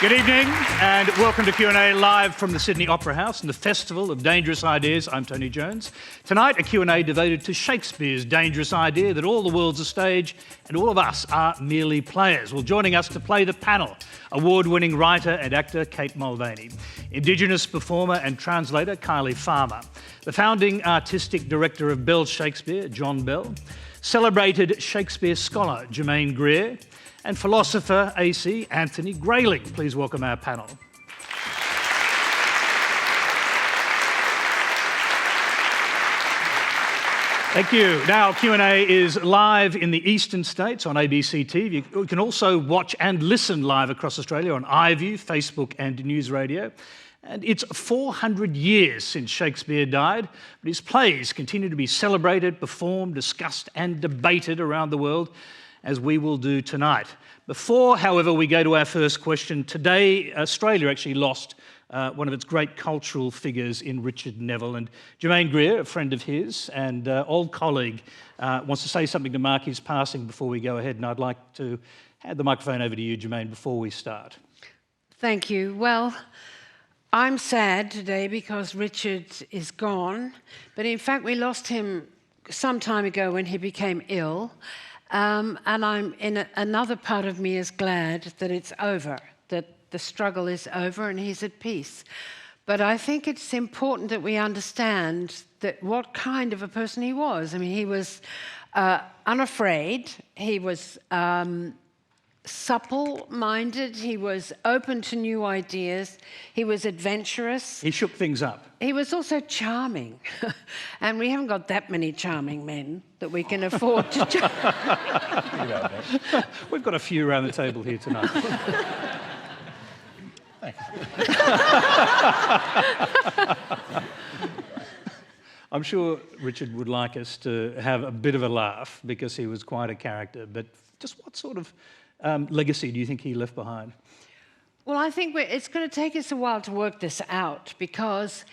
Good evening and welcome to Q&A live from the Sydney Opera House and the Festival of Dangerous Ideas. I'm Tony Jones. Tonight, a Q&A devoted to Shakespeare's dangerous idea that all the world's a stage and all of us are merely players. Well, joining us to play the panel, award-winning writer and actor Kate Mulvany, Indigenous performer and translator Kylie Farmer, the founding artistic director of Bell Shakespeare, John Bell, celebrated Shakespeare scholar Germaine Greer, and philosopher AC Anthony Grayling. Please welcome our panel. Thank you. Now, Q&A is live in the eastern states on ABC TV. You can also watch and listen live across Australia on iView, Facebook and News Radio. And it's 400 years since Shakespeare died, but his plays continue to be celebrated, performed, discussed and debated around the world, as we will do tonight. Before, however, we go to our first question, today Australia actually lost one of its great cultural figures in Richard Neville. And Germaine Greer, a friend of his and old colleague, wants to say something to mark his passing before we go ahead. And I'd like to hand the microphone over to you, Germaine, before we start. Thank you. Well, I'm sad today because Richard is gone. But in fact, we lost him some time ago when he became ill. And I'm in another part of me is glad that it's over, that the struggle is over and he's at peace. But I think it's important that we understand that what kind of a person he was. I mean, he was unafraid, he was supple-minded, he was open to new ideas, he was adventurous. He shook things up. He was also charming, and we haven't got that many charming men that we can afford to We've got a few around the table here tonight. Thanks. I'm sure Richard would like us to have a bit of a laugh because he was quite a character, but just what sort of legacy do you think he left behind? Well, I think it's going to take us a while to work this out because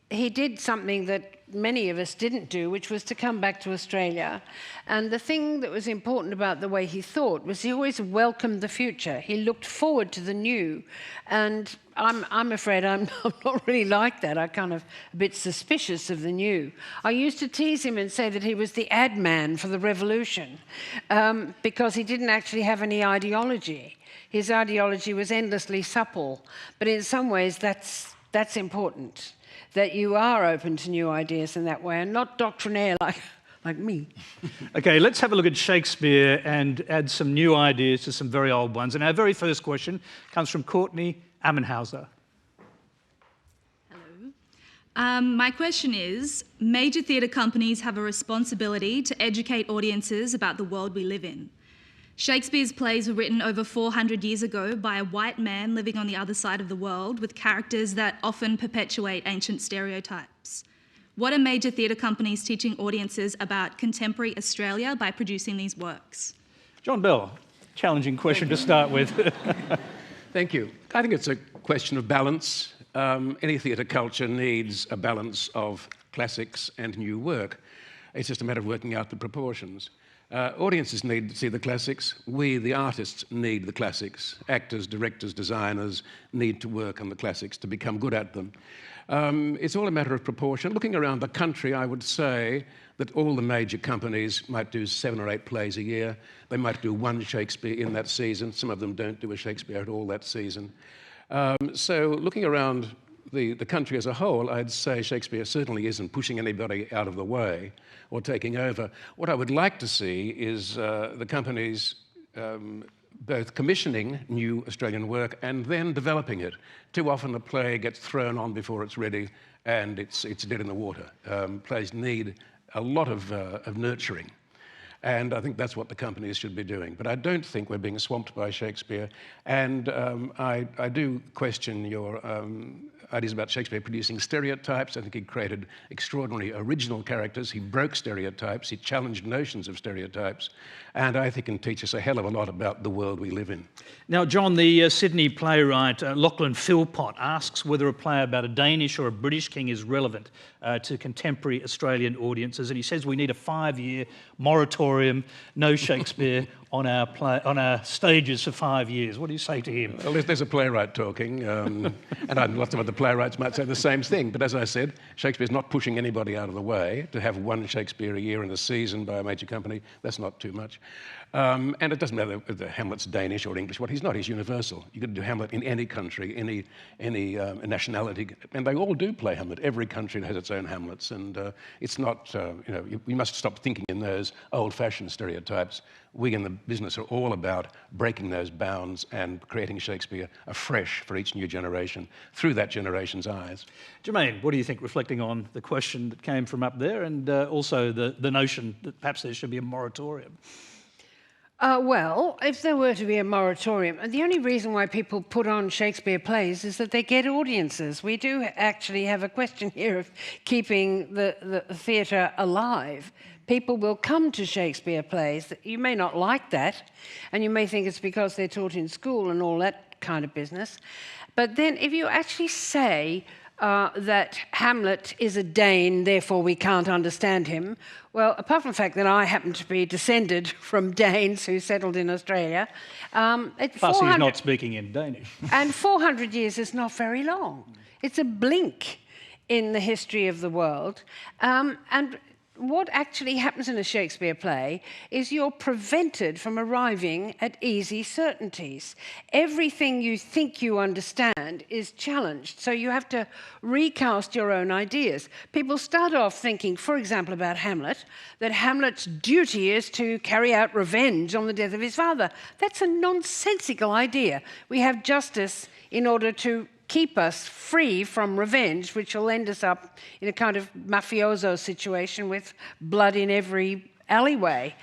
he did something that many of us didn't do, which was to come back to Australia. And the thing that was important about the way he thought was he always welcomed the future. He looked forward to the new. And I'm afraid I'm not really like that. I'm kind of a bit suspicious of the new. I used to tease him and say that he was the ad man for the revolution because he didn't actually have any ideology. His ideology was endlessly supple. But in some ways, that's important, that you are open to new ideas in that way and not doctrinaire like me. Okay, let's have a look at Shakespeare and add some new ideas to some very old ones. And our very first question comes from Courtney Ammenhauser. Hello. My question is, major theatre companies have a responsibility to educate audiences about the world we live in. Shakespeare's plays were written over 400 years ago by a white man living on the other side of the world with characters that often perpetuate ancient stereotypes. What are major theatre companies teaching audiences about contemporary Australia by producing these works? John Bell, challenging question to start with. Thank you. I think it's a question of balance. Any theatre culture needs a balance of classics and new work. It's just a matter of working out the proportions. Audiences need to see the classics. We, the artists, need the classics. Actors, directors, designers need to work on the classics to become good at them. It's all a matter of proportion. Looking around the country, I would say that all the major companies might do 7 or 8 plays a year. They might do one Shakespeare in that season. Some of them don't do a Shakespeare at all that season. So looking around the country as a whole, I'd say Shakespeare certainly isn't pushing anybody out of the way or taking over. What I would like to see is the companies both commissioning new Australian work and then developing it. Too often a play gets thrown on before it's ready and it's dead in the water. Plays need a lot of nurturing. And I think that's what the companies should be doing. But I don't think we're being swamped by Shakespeare. And I do question your ideas about Shakespeare producing stereotypes. I think he created extraordinary original characters. He broke stereotypes. He challenged notions of stereotypes. And I think can teach us a hell of a lot about the world we live in. Now, John, the Sydney playwright Lachlan Philpott asks whether a play about a Danish or a British king is relevant to contemporary Australian audiences. And he says we need a 5-year moratorium moratorium, no Shakespeare on our stages for 5 years. What do you say to him? Well, there's a playwright talking, and lots of other playwrights might say the same thing. But as I said, Shakespeare's not pushing anybody out of the way. To have one Shakespeare a year in a season by a major company, that's not too much. And it doesn't matter whether Hamlet's Danish or English. What he's not, he's universal. You can do Hamlet in any country, any nationality, and they all do play Hamlet. Every country has its own Hamlets, and it's not. We must stop thinking in those old-fashioned stereotypes. We in the business are all about breaking those bounds and creating Shakespeare afresh for each new generation through that generation's eyes. Germaine, what do you think, reflecting on the question that came from up there and also the notion that perhaps there should be a moratorium? Well, if there were to be a moratorium, and the only reason why people put on Shakespeare plays is that they get audiences. We do actually have a question here of keeping the theatre alive. People will come to Shakespeare plays. You may not like that, and you may think it's because they're taught in school and all that kind of business. But then if you actually say that Hamlet is a Dane, therefore we can't understand him, well, apart from the fact that I happen to be descended from Danes who settled in Australia... Plus he's not speaking in Danish. And 400 years is not very long. It's a blink in the history of the world. And what actually happens in a Shakespeare play is you're prevented from arriving at easy certainties. Everything you think you understand is challenged, so you have to recast your own ideas. People start off thinking, for example, about Hamlet, that Hamlet's duty is to carry out revenge on the death of his father. That's a nonsensical idea. We have justice in order to keep us free from revenge, which will end us up in a kind of mafioso situation with blood in every alleyway.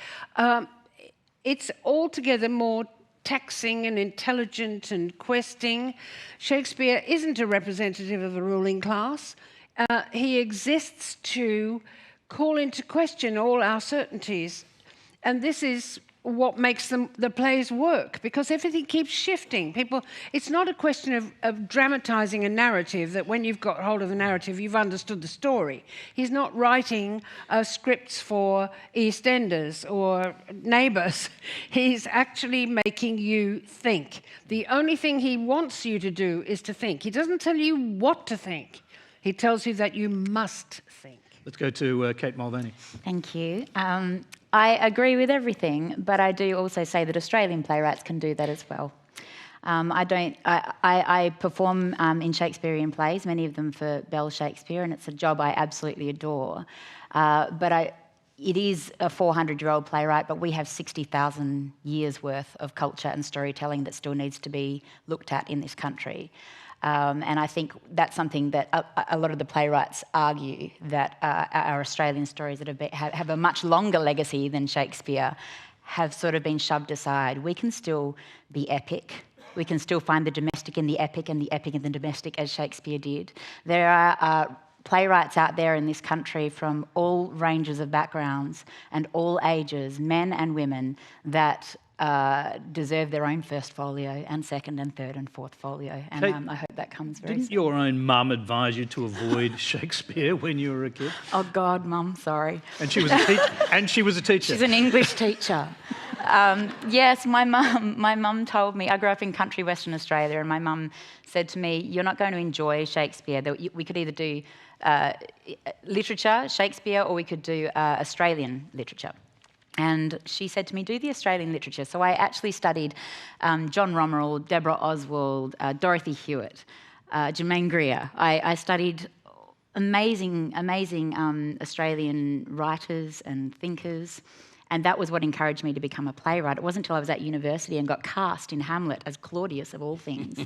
It's altogether more taxing and intelligent and questing. Shakespeare isn't a representative of the ruling class. He exists to call into question all our certainties. And this is what makes the plays work, because everything keeps shifting. It's not a question of dramatising a narrative that when you've got hold of the narrative, you've understood the story. He's not writing scripts for EastEnders or Neighbours. He's actually making you think. The only thing he wants you to do is to think. He doesn't tell you what to think. He tells you that you must think. Let's go to Kate Mulvany. Thank you. I agree with everything, but I do also say that Australian playwrights can do that as well. I perform in Shakespearean plays, many of them for Bell Shakespeare, and it's a job I absolutely adore. It is a 400-year-old playwright, but we have 60,000 years' worth of culture and storytelling that still needs to be looked at in this country. And I think that's something that a lot of the playwrights argue, that our Australian stories that have a much longer legacy than Shakespeare have sort of been shoved aside. We can still be epic. We can still find the domestic in the epic and the epic in the domestic, as Shakespeare did. There are playwrights out there in this country from all ranges of backgrounds and all ages, men and women, that deserve their own first folio and second and third and fourth folio, and I hope that comes very soon. Didn't your own mum advise you to avoid Shakespeare when you were a kid? Oh God, Mum, sorry. And she was a teacher. She's an English teacher. Yes, my mum told me. I grew up in country Western Australia, and my mum said to me, "You're not going to enjoy Shakespeare. We could either do literature, Shakespeare, or we could do Australian literature." And she said to me, do the Australian literature. So I actually studied John Romerell, Deborah Oswald, Dorothy Hewitt, Germaine Greer. I studied amazing Australian writers and thinkers, and that was what encouraged me to become a playwright. It wasn't until I was at university and got cast in Hamlet as Claudius, of all things,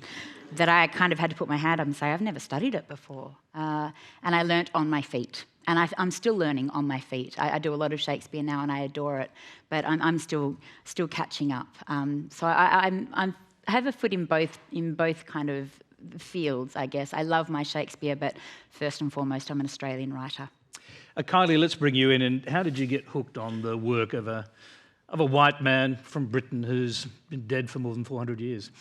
that I kind of had to put my hand up and say, I've never studied it before. And I learnt on my feet. And I'm still learning on my feet. I do a lot of Shakespeare now, and I adore it. But I'm still catching up. So I have a foot in both kind of fields, I guess. I love my Shakespeare, but first and foremost, I'm an Australian writer. Kylie, let's bring you in. And how did you get hooked on the work of a white man from Britain who's been dead for more than 400 years?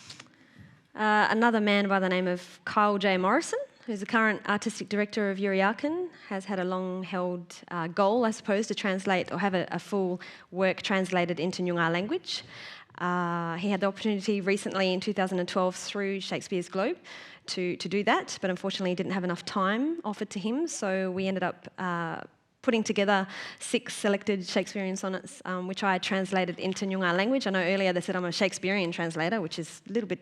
Another man by the name of Kyle J. Morrison. who's the current artistic director of Yuriakan, has had a long-held goal, I suppose, to translate or have a full work translated into Nyungar language. He had the opportunity recently in 2012 through Shakespeare's Globe to do that, but unfortunately didn't have enough time offered to him, so we ended up putting together 6 selected Shakespearean sonnets, which I translated into Nyungar language. I know earlier they said I'm a Shakespearean translator, which is a little bit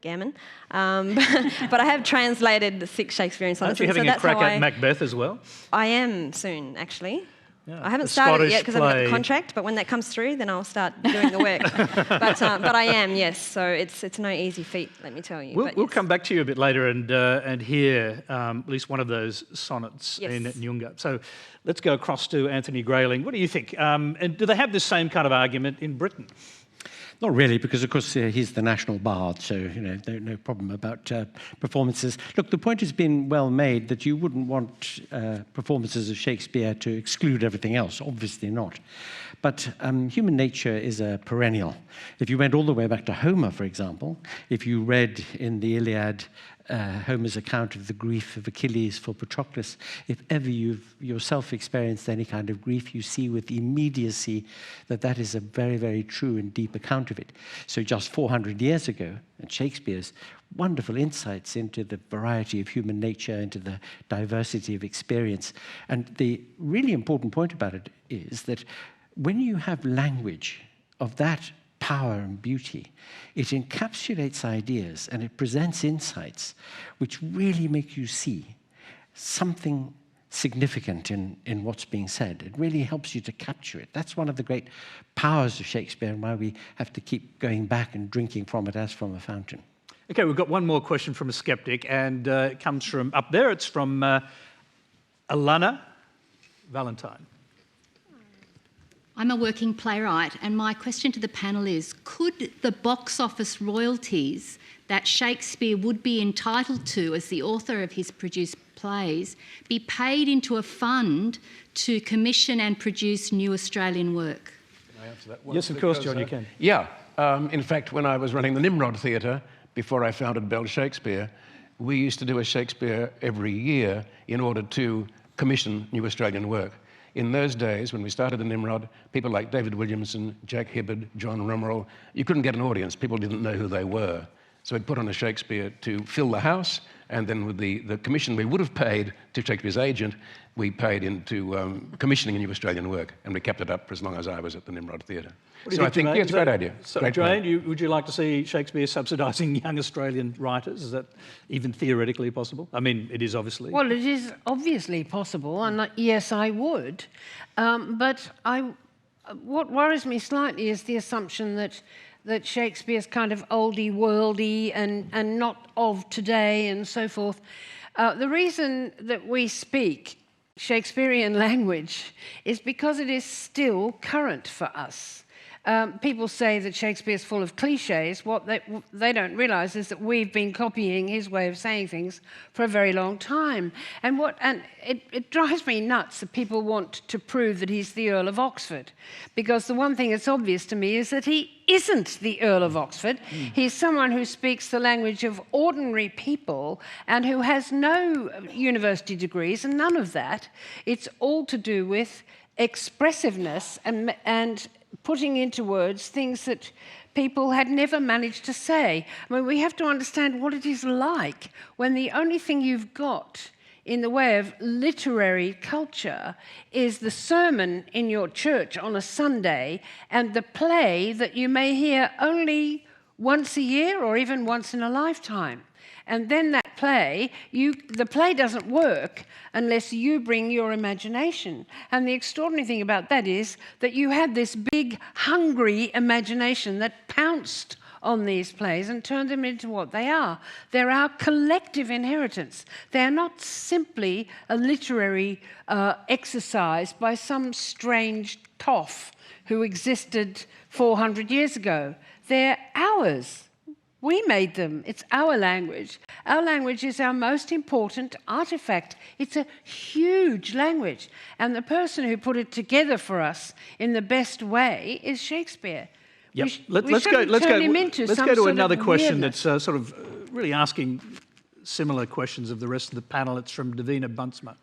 gammon, but I have translated the 6 Shakespearean sonnets. Aren't you having a crack at Macbeth as well? I am soon, actually. Yeah, I haven't started it yet because I've got the contract, but when that comes through, then I'll start doing the work. but I am, yes. So it's no easy feat, let me tell you. We'll come back to you a bit later and hear at least one of those sonnets in Nyungar. So let's go across to Anthony Grayling. What do you think? And do they have the same kind of argument in Britain? Not really, because of course he's the national bard, so no problem about performances. Look, the point has been well made that you wouldn't want performances of Shakespeare to exclude everything else. Obviously not. But human nature is a perennial. If you went all the way back to Homer, for example, if you read in the Iliad Homer's account of the grief of Achilles for Patroclus, if ever you've yourself experienced any kind of grief, you see with immediacy that that is a very, very true and deep account of it. So just 400 years ago, and Shakespeare's wonderful insights into the variety of human nature, into the diversity of experience. And the really important point about it is that when you have language of that power and beauty, it encapsulates ideas and it presents insights which really make you see something significant in what's being said. It really helps you to capture it. That's one of the great powers of Shakespeare and why we have to keep going back and drinking from it as from a fountain. Okay, we've got one more question from a skeptic, and it comes from up there. It's from Alana Valentine. I'm a working playwright, and my question to the panel is, could the box office royalties that Shakespeare would be entitled to as the author of his produced plays be paid into a fund to commission and produce new Australian work? Can I answer that one? Yes, of course, John, you can. Yeah. In fact, when I was running the Nimrod Theatre, before I founded Bell Shakespeare, we used to do a Shakespeare every year in order to commission new Australian work. In those days, when we started the Nimrod, people like David Williamson, Jack Hibbard, John Rummerell, you couldn't get an audience. People didn't know who they were. So we'd put on a Shakespeare to fill the house, and then with the commission we would have paid to Shakespeare's agent, we paid into commissioning a new Australian work, and we kept it up for as long as I was at the Nimrod Theatre. So I think, yeah, it's a great idea. So, Germaine, would you like to see Shakespeare subsidising young Australian writers? Is that even theoretically possible? I mean, it is obviously. Well, it is obviously possible, and yes, I would. But what worries me slightly is the assumption that Shakespeare's kind of oldie worldy and not of today and so forth. The reason that we speak Shakespearean language is because it is still current for us. People say that Shakespeare's full of cliches. What they don't realise is that we've been copying his way of saying things for a very long time. And it drives me nuts that people want to prove that he's the Earl of Oxford, because the one thing that's obvious to me is that he isn't the Earl of Oxford. He's someone who speaks the language of ordinary people and who has no university degrees and none of that. It's all to do with expressiveness and putting into words things that people had never managed to say. I mean, we have to understand what it is like when the only thing you've got in the way of literary culture is the sermon in your church on a Sunday and the play that you may hear only once a year or even once in a lifetime. And then that play, the play doesn't work unless you bring your imagination. And the extraordinary thing about that is that you had this big, hungry imagination that pounced on these plays and turned them into what they are. They're our collective inheritance. They're not simply a literary exercise by some strange toff who existed 400 years ago. They're ours. We made them. It's our language. Our language is our most important artifact. It's a huge language. And the person who put it together for us in the best way is Shakespeare. Yep. Let's go to another question that's sort of really asking similar questions of the rest of the panellists from Davina Buntsma.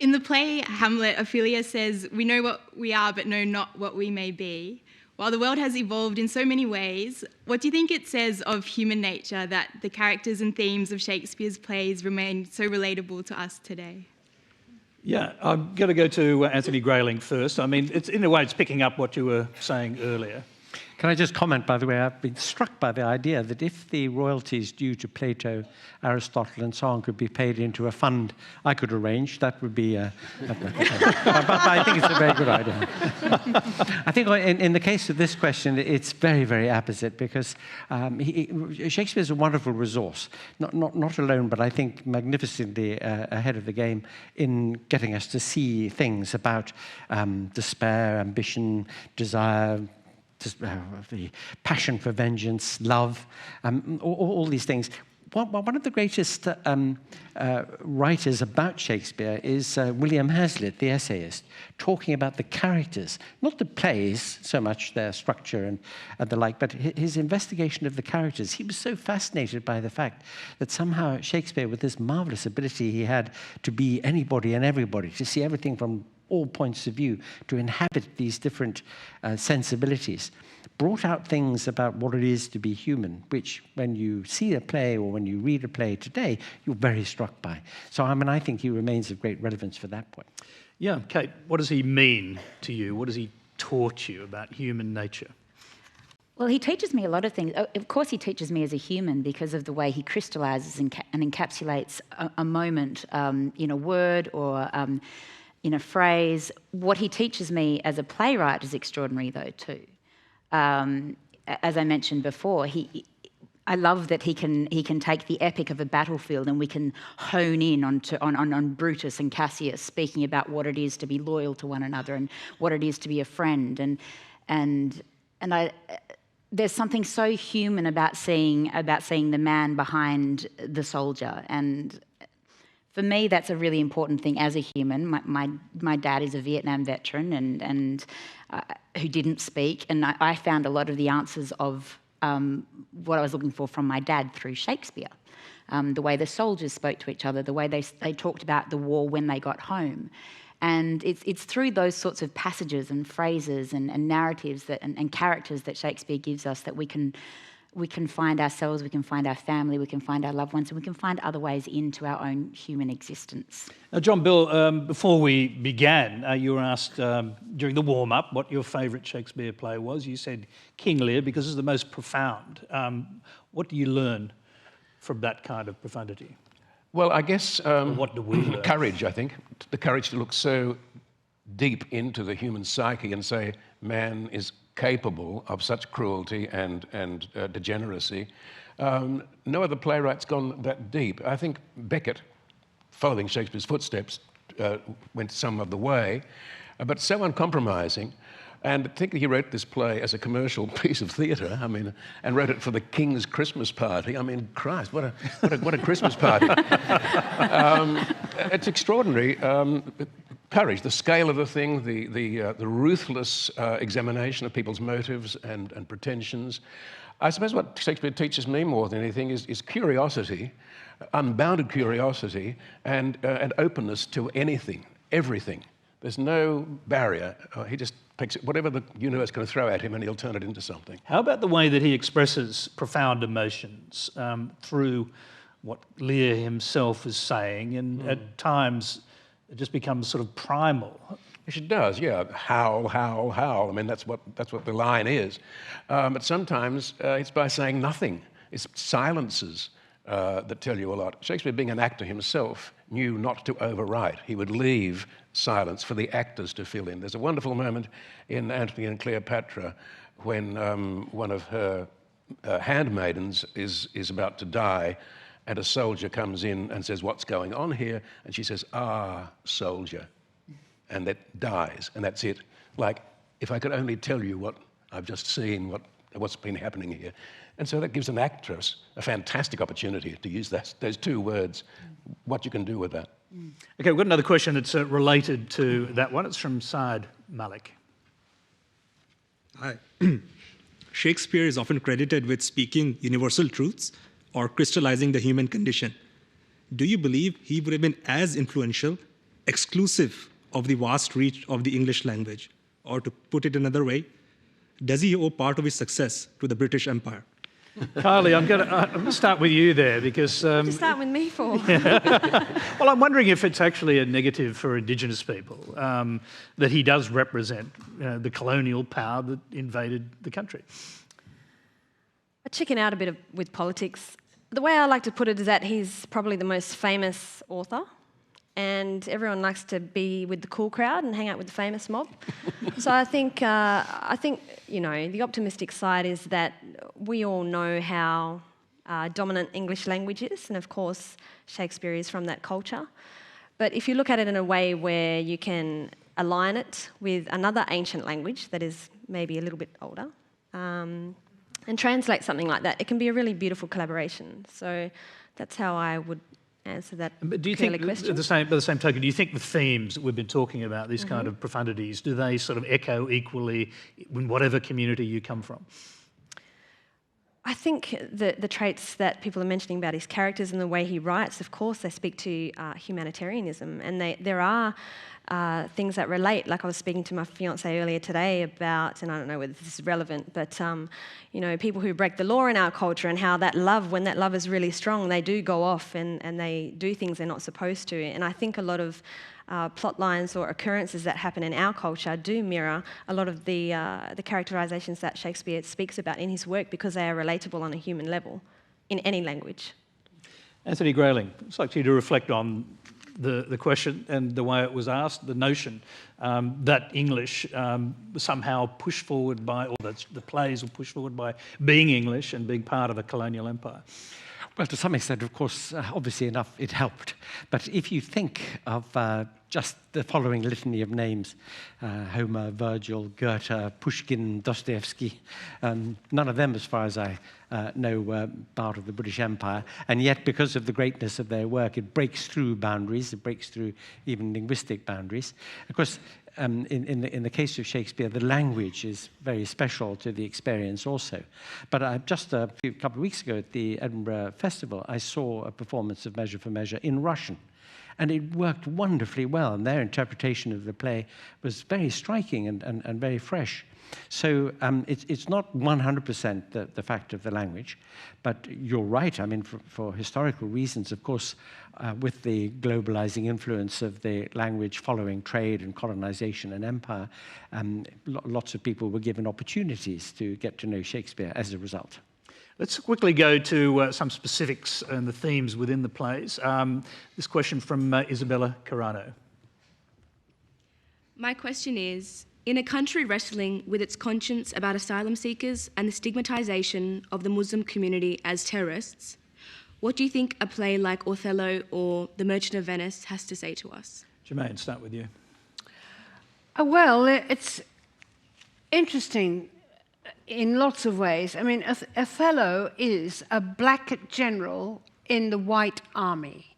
In the play Hamlet, Ophelia says, "We know what we are, but know not what we may be." While the world has evolved in so many ways, what do you think it says of human nature that the characters and themes of Shakespeare's plays remain so relatable to us today? Yeah, I'm going to go to Anthony Grayling first. I mean, in a way, it's picking up what you were saying earlier. Can I just comment, by the way, I've been struck by the idea that if the royalties due to Plato, Aristotle and so on could be paid into a fund I could arrange, that would be but I think it's a very good idea. I think in the case of this question, it's very, very apposite because Shakespeare is a wonderful resource, not alone, but I think magnificently ahead of the game in getting us to see things about despair, ambition, desire, the passion for vengeance, love, all these things. One of the greatest writers about Shakespeare is William Hazlitt, the essayist, talking about the characters, not the plays so much, their structure and the like, but his investigation of the characters. He was so fascinated by the fact that somehow Shakespeare, with this marvelous ability he had to be anybody and everybody, to see everything from all points of view, to inhabit these different sensibilities, brought out things about what it is to be human, which when you see a play or when you read a play today, you're very struck by. So I think he remains of great relevance for that point. Yeah, Kate, what does he mean to you? What has he taught you about human nature? Well, he teaches me a lot of things. Of course, he teaches me as a human because of the way he crystallises and encapsulates a moment in a word or in a phrase. What he teaches me as a playwright is extraordinary, though, too. As I mentioned before, I love that he can take the epic of a battlefield and we can hone in on Brutus and Cassius speaking about what it is to be loyal to one another and what it is to be a friend. And there's something so human about seeing the man behind the soldier. And for me, that's a really important thing as a human. My dad is a Vietnam veteran and who didn't speak, and I found a lot of the answers of what I was looking for from my dad through Shakespeare. The way the soldiers spoke to each other, the way they talked about the war when they got home. And it's through those sorts of passages and phrases and narratives and characters that Shakespeare gives us that we can find ourselves, we can find our family, we can find our loved ones, and we can find other ways into our own human existence. Now, John Bill, before we began, you were asked during the warm-up what your favourite Shakespeare play was. You said King Lear because it's the most profound. What do you learn from that kind of profundity? Well, I guess what do we learn? Courage, I think. The courage to look so deep into the human psyche and say, man is capable of such cruelty and degeneracy. No other playwright's gone that deep. I think Beckett, following Shakespeare's footsteps, went some of the way, but so uncompromising. And I think he wrote this play as a commercial piece of theatre, and wrote it for the King's Christmas party. Christ, what a Christmas party. It's extraordinary. Courage, the scale of the thing, the ruthless examination of people's motives and pretensions. I suppose what Shakespeare teaches me more than anything is curiosity, unbounded curiosity, and openness to anything, everything. There's no barrier. He just takes whatever the universe can throw at him and he'll turn it into something. How about the way that he expresses profound emotions through what Lear himself is saying, and at times it just becomes sort of primal? Yes, it does, yeah. Howl, howl, howl. That's what the line is. But sometimes it's by saying nothing. It's silences that tell you a lot. Shakespeare, being an actor himself, knew not to overwrite. He would leave silence for the actors to fill in. There's a wonderful moment in Antony and Cleopatra when one of her handmaidens is about to die, and a soldier comes in and says, "What's going on here?" And she says, "Ah, soldier." And that dies, and that's it. Like, if I could only tell you what I've just seen, what's been happening here. And so that gives an actress a fantastic opportunity to use those two words, what you can do with that. Okay, we've got another question that's related to that one. It's from Saad Malik. Hi. Shakespeare is often credited with speaking universal truths, or crystallizing the human condition, do you believe he would have been as influential, exclusive of the vast reach of the English language? Or to put it another way, does he owe part of his success to the British Empire? Kylie, I'm going to start with you there because... What did you start with me for? Well, I'm wondering if it's actually a negative for Indigenous people that he does represent the colonial power that invaded the country. I chicken out a bit with politics. The way I like to put it is that he's probably the most famous author, and everyone likes to be with the cool crowd and hang out with the famous mob. So I think the optimistic side is that we all know how dominant English language is, and of course Shakespeare is from that culture. But if you look at it in a way where you can align it with another ancient language that is maybe a little bit older, and translate something like that, it can be a really beautiful collaboration. So that's how I would answer that But do you think, question. by the same token, do you think the themes that we've been talking about, these kind of profundities, do they sort of echo equally in whatever community you come from? I think the traits that people are mentioning about his characters and the way he writes, of course, they speak to humanitarianism, and there are things that relate. Like I was speaking to my fiancé earlier today about, and I don't know whether this is relevant, but people who break the law in our culture and how that love, when that love is really strong, they do go off and they do things they're not supposed to. And I think a lot of plot lines or occurrences that happen in our culture do mirror a lot of the characterizations that Shakespeare speaks about in his work because they are relatable on a human level in any language. Anthony Grayling, I'd like you to reflect on the question and the way it was asked, the notion that English was somehow pushed forward by, or that the plays were pushed forward by being English and being part of a colonial empire. Well, to some extent, of course, obviously enough, it helped. But if you think of just the following litany of names, Homer, Virgil, Goethe, Pushkin, Dostoevsky, none of them, as far as I know, were part of the British Empire. And yet, because of the greatness of their work, it breaks through boundaries, it breaks through even linguistic boundaries. Of course, in the case of Shakespeare, the language is very special to the experience also. But just a couple of weeks ago at the Edinburgh Festival, I saw a performance of Measure for Measure in Russian. And it worked wonderfully well, and their interpretation of the play was very striking and very fresh. So it's not 100% the fact of the language, but you're right. I mean, for historical reasons, of course, with the globalizing influence of the language following trade and colonization and empire, lots of people were given opportunities to get to know Shakespeare as a result. Let's quickly go to some specifics and the themes within the plays. This question from Isabella Carano. My question is, in a country wrestling with its conscience about asylum seekers and the stigmatisation of the Muslim community as terrorists, what do you think a play like Othello or The Merchant of Venice has to say to us? Germaine, start with you. Well, it's interesting in lots of ways. I mean, Othello is a black general in the white army.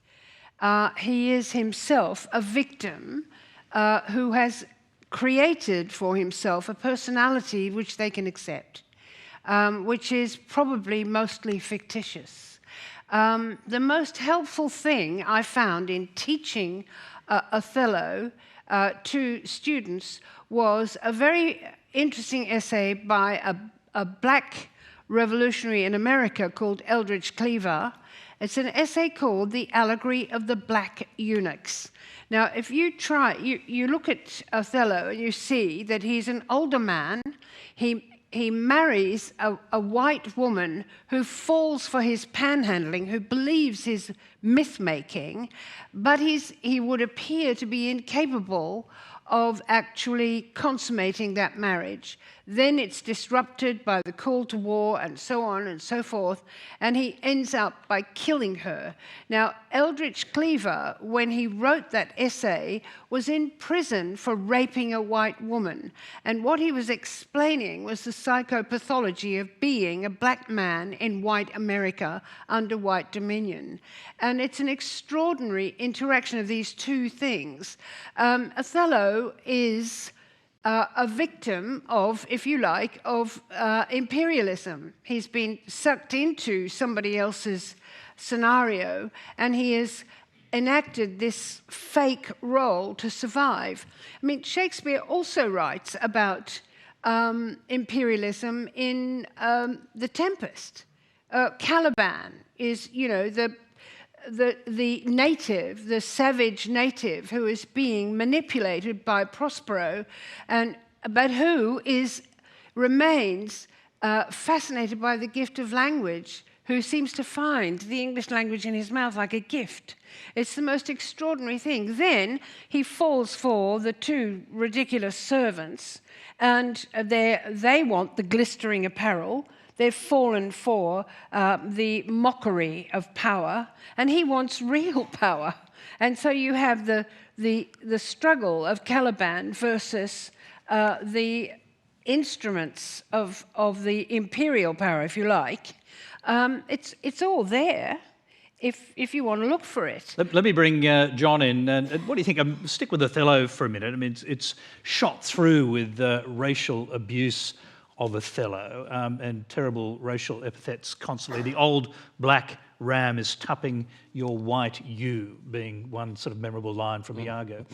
He is himself a victim who has created for himself a personality which they can accept, which is probably mostly fictitious. The most helpful thing I found in teaching Othello to students was a very interesting essay by a black revolutionary in America called Eldridge Cleaver. It's an essay called The Allegory of the Black Eunuchs. Now, if you you look at Othello and you see that he's an older man. He marries a white woman who falls for his panhandling, who believes his myth-making, but he would appear to be incapable of actually consummating that marriage. Then it's disrupted by the call to war and so on and so forth, and he ends up by killing her. Now, Eldridge Cleaver, when he wrote that essay, was in prison for raping a white woman, and what he was explaining was the psychopathology of being a black man in white America under white dominion. And it's an extraordinary interaction of these two things. Othello is a victim of, if you like, of imperialism. He's been sucked into somebody else's scenario, and he has enacted this fake role to survive. I mean, Shakespeare also writes about imperialism in The Tempest. Caliban is, you know, the native, the savage native who is being manipulated by Prospero, but who remains fascinated by the gift of language, who seems to find the English language in his mouth like a gift. It's the most extraordinary thing. Then he falls for the two ridiculous servants, and they want the glistering apparel. They've fallen for the mockery of power, and he wants real power. And so you have the struggle of Caliban versus the instruments of the imperial power, if you like. It's all there if you want to look for it. Let me bring John in. And what do you think? Stick with Othello for a minute. I mean, it's shot through with racial abuse of Othello and terrible racial epithets constantly. The old black ram is tupping your white ewe, being one sort of memorable line from Iago.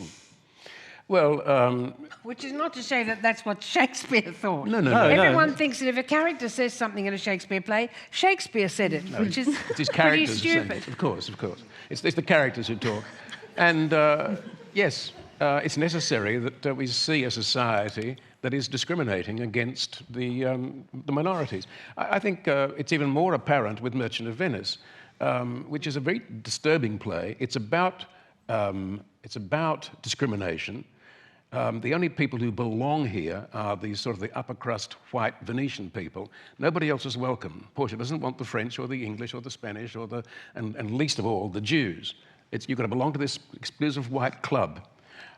Well, which is not to say that that's what Shakespeare thought. No. Everyone thinks that if a character says something in a Shakespeare play, Shakespeare said it, which is it's his pretty characters stupid. Of course. It's the characters who talk. And yes, it's necessary that we see a society that is discriminating against the minorities. I think it's even more apparent with Merchant of Venice, which is a very disturbing play. It's about discrimination. The only people who belong here are the upper crust white Venetian people. Nobody else is welcome. Portia doesn't want the French or the English or the Spanish or and least of all the Jews. You've got to belong to this exclusive white club.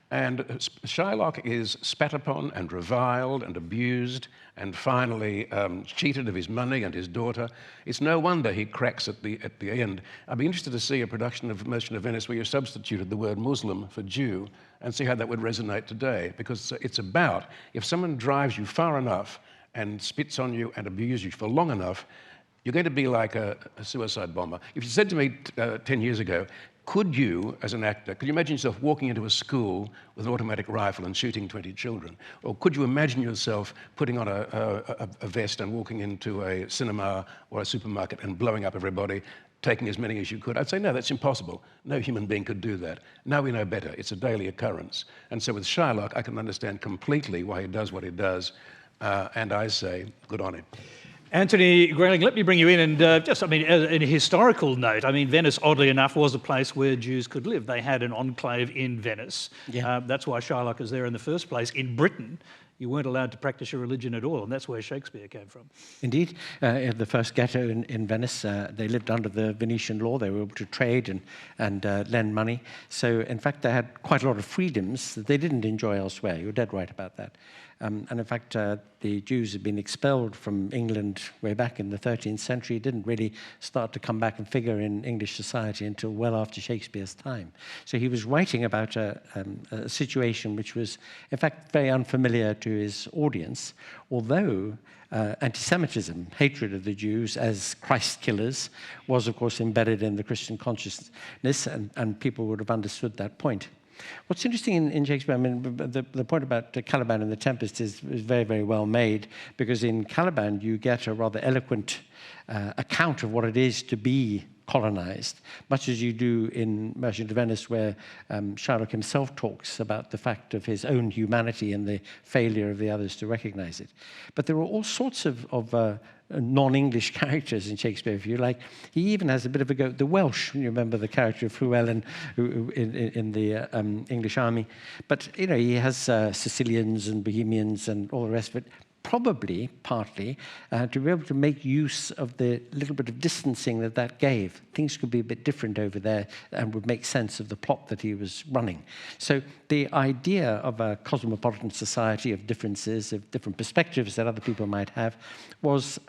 And Shylock is spat upon and reviled and abused and finally cheated of his money and his daughter. It's no wonder he cracks at the end. I'd be interested to see a production of Merchant of Venice where you substituted the word Muslim for Jew and see how that would resonate today, because it's about, if someone drives you far enough and spits on you and abuses you for long enough, you're going to be like a suicide bomber. If you said to me 10 years ago, could you, as an actor, could you imagine yourself walking into a school with an automatic rifle and shooting 20 children? Or could you imagine yourself putting on a vest and walking into a cinema or a supermarket and blowing up everybody, taking as many as you could? I'd say, no, that's impossible. No human being could do that. Now we know better. It's a daily occurrence. And so with Shylock, I can understand completely why he does what he does. And I say, good on him. Anthony Grayling, let me bring you in and in a historical note, Venice, oddly enough, was a place where Jews could live. They had an enclave in Venice. Yeah. That's why Shylock is there in the first place. In Britain, you weren't allowed to practice your religion at all, and that's where Shakespeare came from. Indeed. The first ghetto in Venice, they lived under the Venetian law. They were able to trade and lend money. So, in fact, they had quite a lot of freedoms that they didn't enjoy elsewhere. You're dead right about that. And in fact, the Jews had been expelled from England way back in the 13th century, didn't really start to come back and figure in English society until well after Shakespeare's time. So he was writing about a situation which was, in fact, very unfamiliar to his audience, although anti-Semitism, hatred of the Jews as Christ killers, was, of course, embedded in the Christian consciousness, and people would have understood that point. What's interesting in Shakespeare, the point about Caliban and the Tempest is very, very well made, because in Caliban you get a rather eloquent account of what it is to be colonized, much as you do in Merchant of Venice, where Shylock himself talks about the fact of his own humanity and the failure of the others to recognize it. But there are all sorts of non-English characters in Shakespeare, if you like. He even has a bit of a go at the Welsh. You remember the character of Llewellyn in the English army. But, he has Sicilians and Bohemians and all the rest of it, probably, partly, to be able to make use of the little bit of distancing that gave. Things could be a bit different over there and would make sense of the plot that he was running. So the idea of a cosmopolitan society of differences, of different perspectives that other people might have, was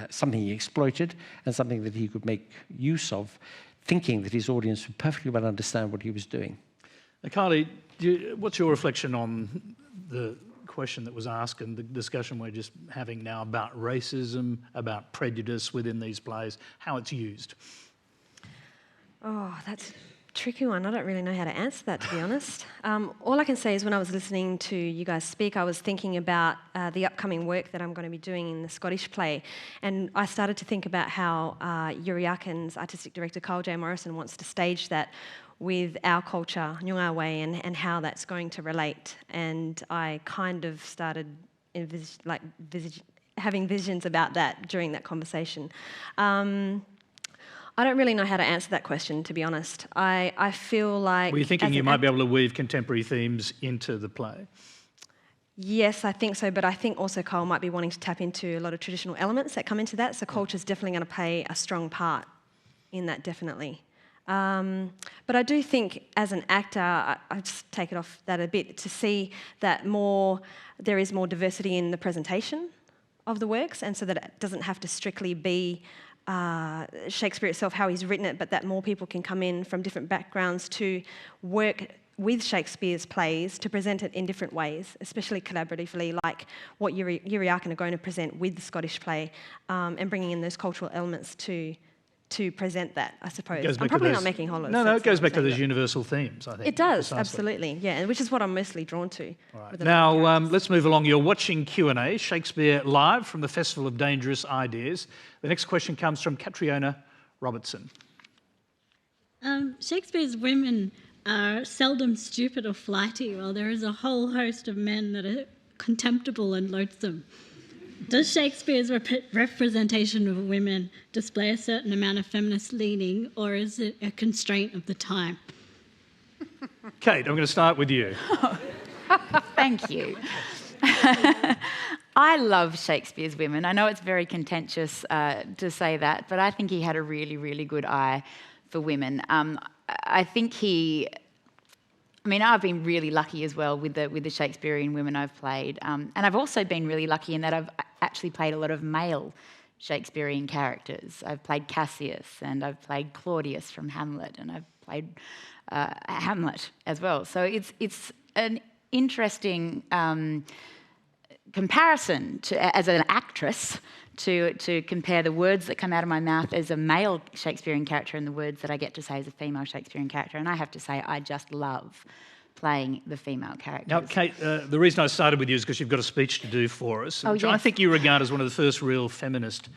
something he exploited and something that he could make use of, thinking that his audience would perfectly well understand what he was doing. Now, Kylie, what's your reflection on the question that was asked and the discussion we're just having now about racism, about prejudice within these plays, how it's used? Oh, that's a tricky one. I don't really know how to answer that, to be honest. All I can say is when I was listening to you guys speak, I was thinking about the upcoming work that I'm going to be doing in the Scottish play. And I started to think about how Yuriakin's artistic director, Kyle J. Morrison, wants to stage that with our culture, Nyungar way, and how that's going to relate. And I kind of started having visions about that during that conversation. I don't really know how to answer that question, to be honest. I feel like... Were you thinking you might be able to weave contemporary themes into the play? Yes, I think so, but I think also Kyle might be wanting to tap into a lot of traditional elements that come into that, so culture's definitely going to play a strong part in that, definitely. But I do think, as an actor, I just take it off that a bit, to see that there is more diversity in the presentation of the works, and so that it doesn't have to strictly be Shakespeare itself, how he's written it, but that more people can come in from different backgrounds to work with Shakespeare's plays to present it in different ways, especially collaboratively, like what Yuriakin are going to present with the Scottish play, and bringing in those cultural elements to present that, I suppose. I'm probably not making hollow. No, it goes back to those universal themes, I think. It does, precisely. absolutely, yeah, and which is what I'm mostly drawn to. Right. Now, let's move along. You're watching Q&A, Shakespeare Live from the Festival of Dangerous Ideas. The next question comes from Catriona Robertson. Shakespeare's women are seldom stupid or flighty, while there is a whole host of men that are contemptible and loathsome. Does Shakespeare's representation of women display a certain amount of feminist leaning, or is it a constraint of the time? Kate, I'm going to start with you. Thank you. I love Shakespeare's women. I know it's very contentious to say that, but I think he had a really, really good eye for women. I think I've been really lucky as well with the Shakespearean women I've played. And I've also been really lucky in that I've actually played a lot of male Shakespearean characters. I've played Cassius, and I've played Claudius from Hamlet, and I've played Hamlet as well. So it's an interesting comparison as an actress to compare the words that come out of my mouth as a male Shakespearean character and the words that I get to say as a female Shakespearean character. And I have to say, I just love playing the female characters. Now, Kate, the reason I started with you is because you've got a speech to do for us, which yes. I think you regard as one of the first real feminist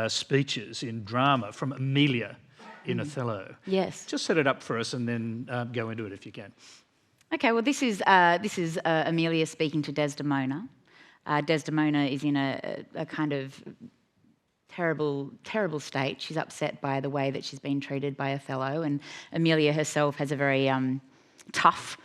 speeches in drama from Amelia in Othello. Yes. Just set it up for us and then go into it if you can. Okay, well, this is Amelia speaking to Desdemona. Desdemona is in a kind of terrible state. She's upset by the way that she's been treated by Othello, and Amelia herself has a very tough,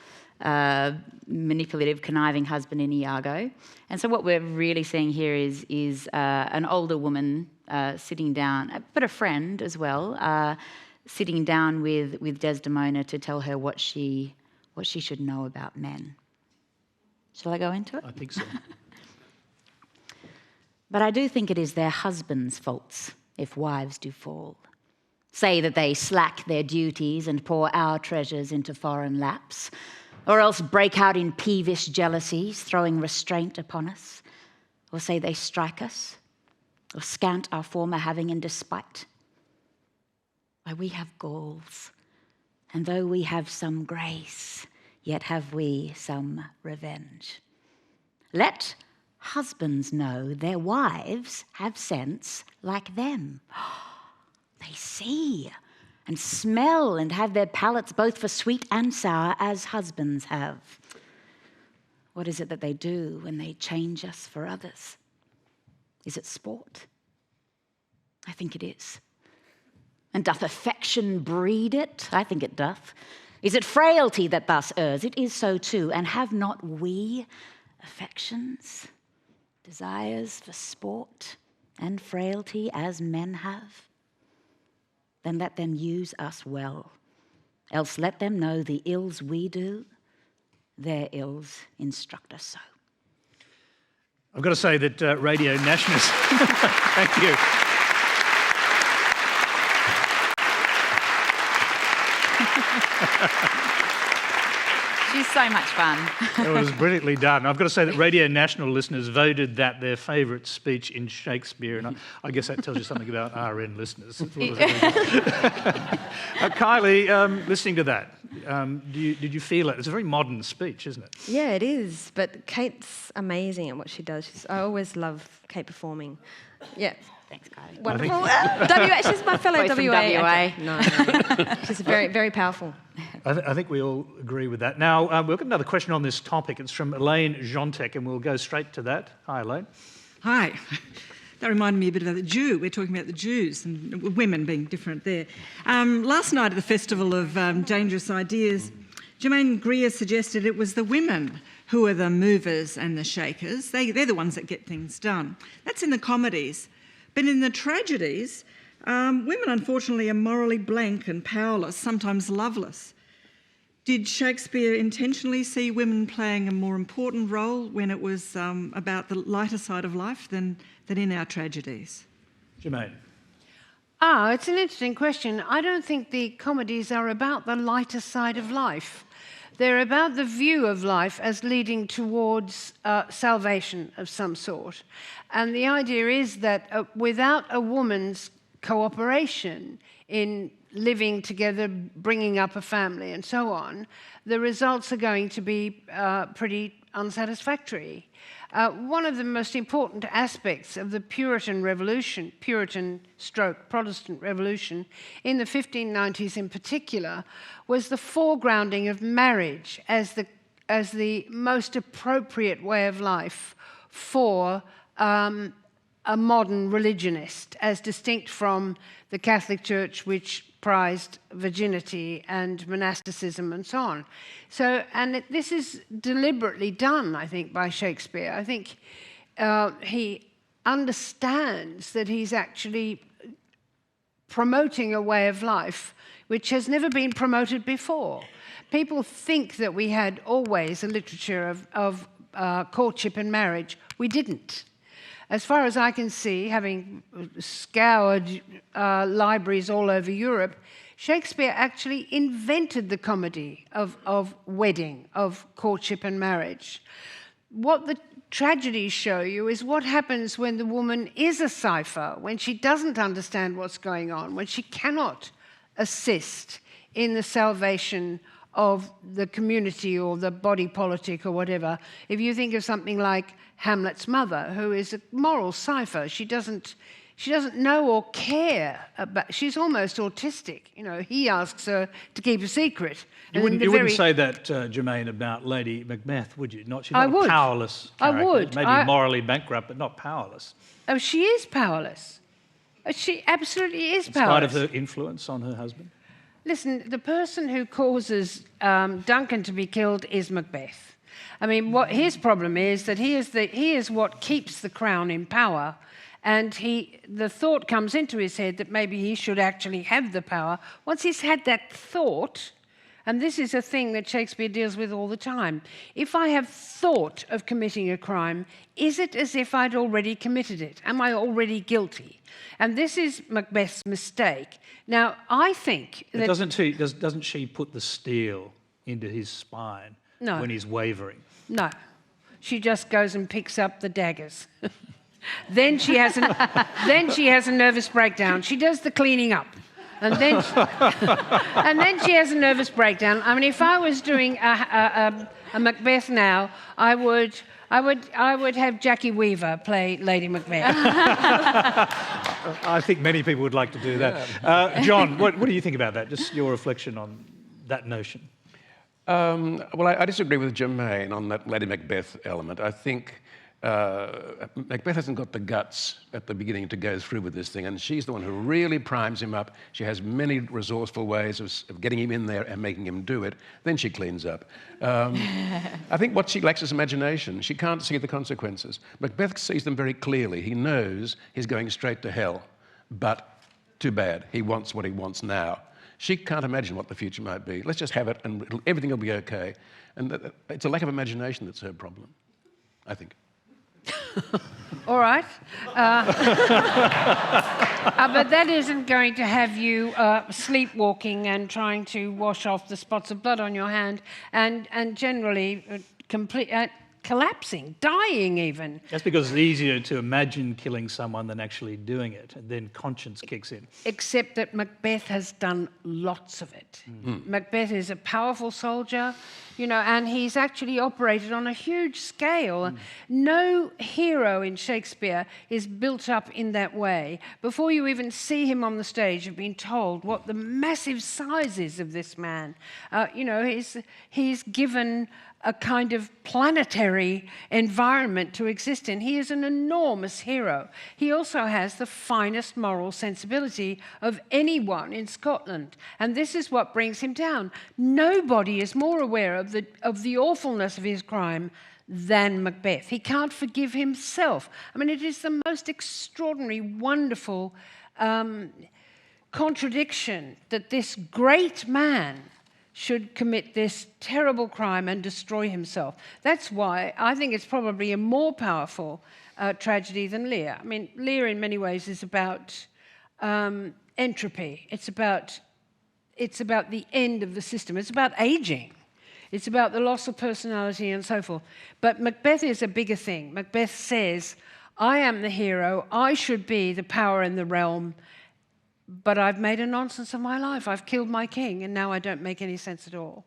manipulative, conniving husband in Iago. And so what we're really seeing here is an older woman sitting down, but a friend as well, sitting down with Desdemona to tell her what she should know about men. Shall I go into it? I think so. But I do think it is their husbands' faults if wives do fall. Say that they slack their duties and pour our treasures into foreign laps, or else break out in peevish jealousies, throwing restraint upon us, or say they strike us, or scant our former having in despite. Why, we have galls, and though we have some grace, yet have we some revenge. Let husbands know their wives have sense like them. They see and smell and have their palates both for sweet and sour as husbands have. What is it that they do when they change us for others? Is it sport? I think it is. And doth affection breed it? I think it doth. Is it frailty that thus errs? It is so too. And have not we affections? Desires for sport and frailty as men have? Then let them use us well, else let them know the ills we do, their ills instruct us so. I've got to say that Radio Nationalist... Thank you. She's so much fun. It was brilliantly done. I've got to say that Radio National listeners voted that their favourite speech in Shakespeare, and I guess that tells you something about RN listeners. Kylie, listening to that, did you feel it? It's a very modern speech, isn't it? Yeah, it is. But Kate's amazing at what she does. I always love Kate performing. Yeah. Thanks, Kylie. Wonderful. WA, she's my fellow Both from WA. WA. No. She's very, very powerful. I think we all agree with that. Now, we've got another question on this topic. It's from Elaine Jontek, and we'll go straight to that. Hi, Elaine. Hi. That reminded me a bit about the Jew. We're talking about the Jews and women being different there. Last night at the Festival of Dangerous Ideas, Germaine Greer suggested it was the women who are the movers and the shakers. They're the ones that get things done. That's in the comedies. But in the tragedies, women unfortunately are morally blank and powerless, sometimes loveless. Did Shakespeare intentionally see women playing a more important role when it was about the lighter side of life than in our tragedies? Germaine. It's an interesting question. I don't think the comedies are about the lighter side of life. They're about the view of life as leading towards salvation of some sort. And the idea is that without a woman's cooperation in living together, bringing up a family and so on, the results are going to be pretty unsatisfactory. One of the most important aspects of the Puritan Revolution, Puritan/Protestant Revolution, in the 1590s in particular, was the foregrounding of marriage as the most appropriate way of life for a modern religionist, as distinct from the Catholic Church, which prized virginity and monasticism and so on. So, and this is deliberately done, I think, by Shakespeare. I think he understands that he's actually promoting a way of life which has never been promoted before. People think that we had always a literature of courtship and marriage. We didn't. As far as I can see, having scoured libraries all over Europe, Shakespeare actually invented the comedy of wedding, of courtship and marriage. What the tragedies show you is what happens when the woman is a cipher, when she doesn't understand what's going on, when she cannot assist in the salvation of the community or the body politic or whatever. If you think of something like Hamlet's mother, who is a moral cipher, she doesn't know or care about. She's almost autistic. You know, he asks her to keep a secret. You wouldn't say that, Germaine, about Lady Macbeth, would you? She's not a powerless character. I would. Maybe morally bankrupt, but not powerless. Oh, she is powerless. She absolutely is powerless. In spite of her influence on her husband? Listen, the person who causes Duncan to be killed is Macbeth. I mean, what his problem is that he is what keeps the crown in power, and the thought comes into his head that maybe he should actually have the power. Once he's had that thought, and this is a thing that Shakespeare deals with all the time, if I have thought of committing a crime, is it as if I'd already committed it? Am I already guilty? And this is Macbeth's mistake. Now, I think that... Doesn't she put the steel into his spine when he's wavering? No. She just goes and picks up the daggers. Then she has a nervous breakdown. She does the cleaning up. And then she has a nervous breakdown. I mean, if I was doing a Macbeth now, I would have Jackie Weaver play Lady Macbeth. I think many people would like to do that. John, what do you think about that? Just your reflection on that notion. Well, I disagree with Germaine on that Lady Macbeth element. I think Macbeth hasn't got the guts at the beginning to go through with this thing, and she's the one who really primes him up. She has many resourceful ways of getting him in there and making him do it. Then she cleans up. I think what she lacks is imagination. She can't see the consequences. Macbeth sees them very clearly. He knows he's going straight to hell, but too bad. He wants what he wants now. She can't imagine what the future might be. Let's just have it, and everything will be okay. And it's a lack of imagination that's her problem, I think. All right. But that isn't going to have you sleepwalking and trying to wash off the spots of blood on your hand and generally collapsing, dying even. That's because it's easier to imagine killing someone than actually doing it, and then conscience kicks in. Except that Macbeth has done lots of it. Macbeth is a powerful soldier, you know, and he's actually operated on a huge scale. No hero in Shakespeare is built up in that way. Before you even see him on the stage, you've been told what the massive size is of this man. You know, he's given a kind of planetary environment to exist in. He is an enormous hero. He also has the finest moral sensibility of anyone in Scotland, and this is what brings him down. Nobody is more aware of the awfulness of his crime than Macbeth. He can't forgive himself. I mean, it is the most extraordinary, wonderful contradiction that this great man should commit this terrible crime and destroy himself. That's why I think it's probably a more powerful tragedy than Lear. I mean, Lear in many ways is about entropy. It's about the end of the system. It's about aging. It's about the loss of personality and so forth. But Macbeth is a bigger thing. Macbeth says, I am the hero, I should be the power in the realm, but I've made a nonsense of my life. I've killed my king, and now I don't make any sense at all.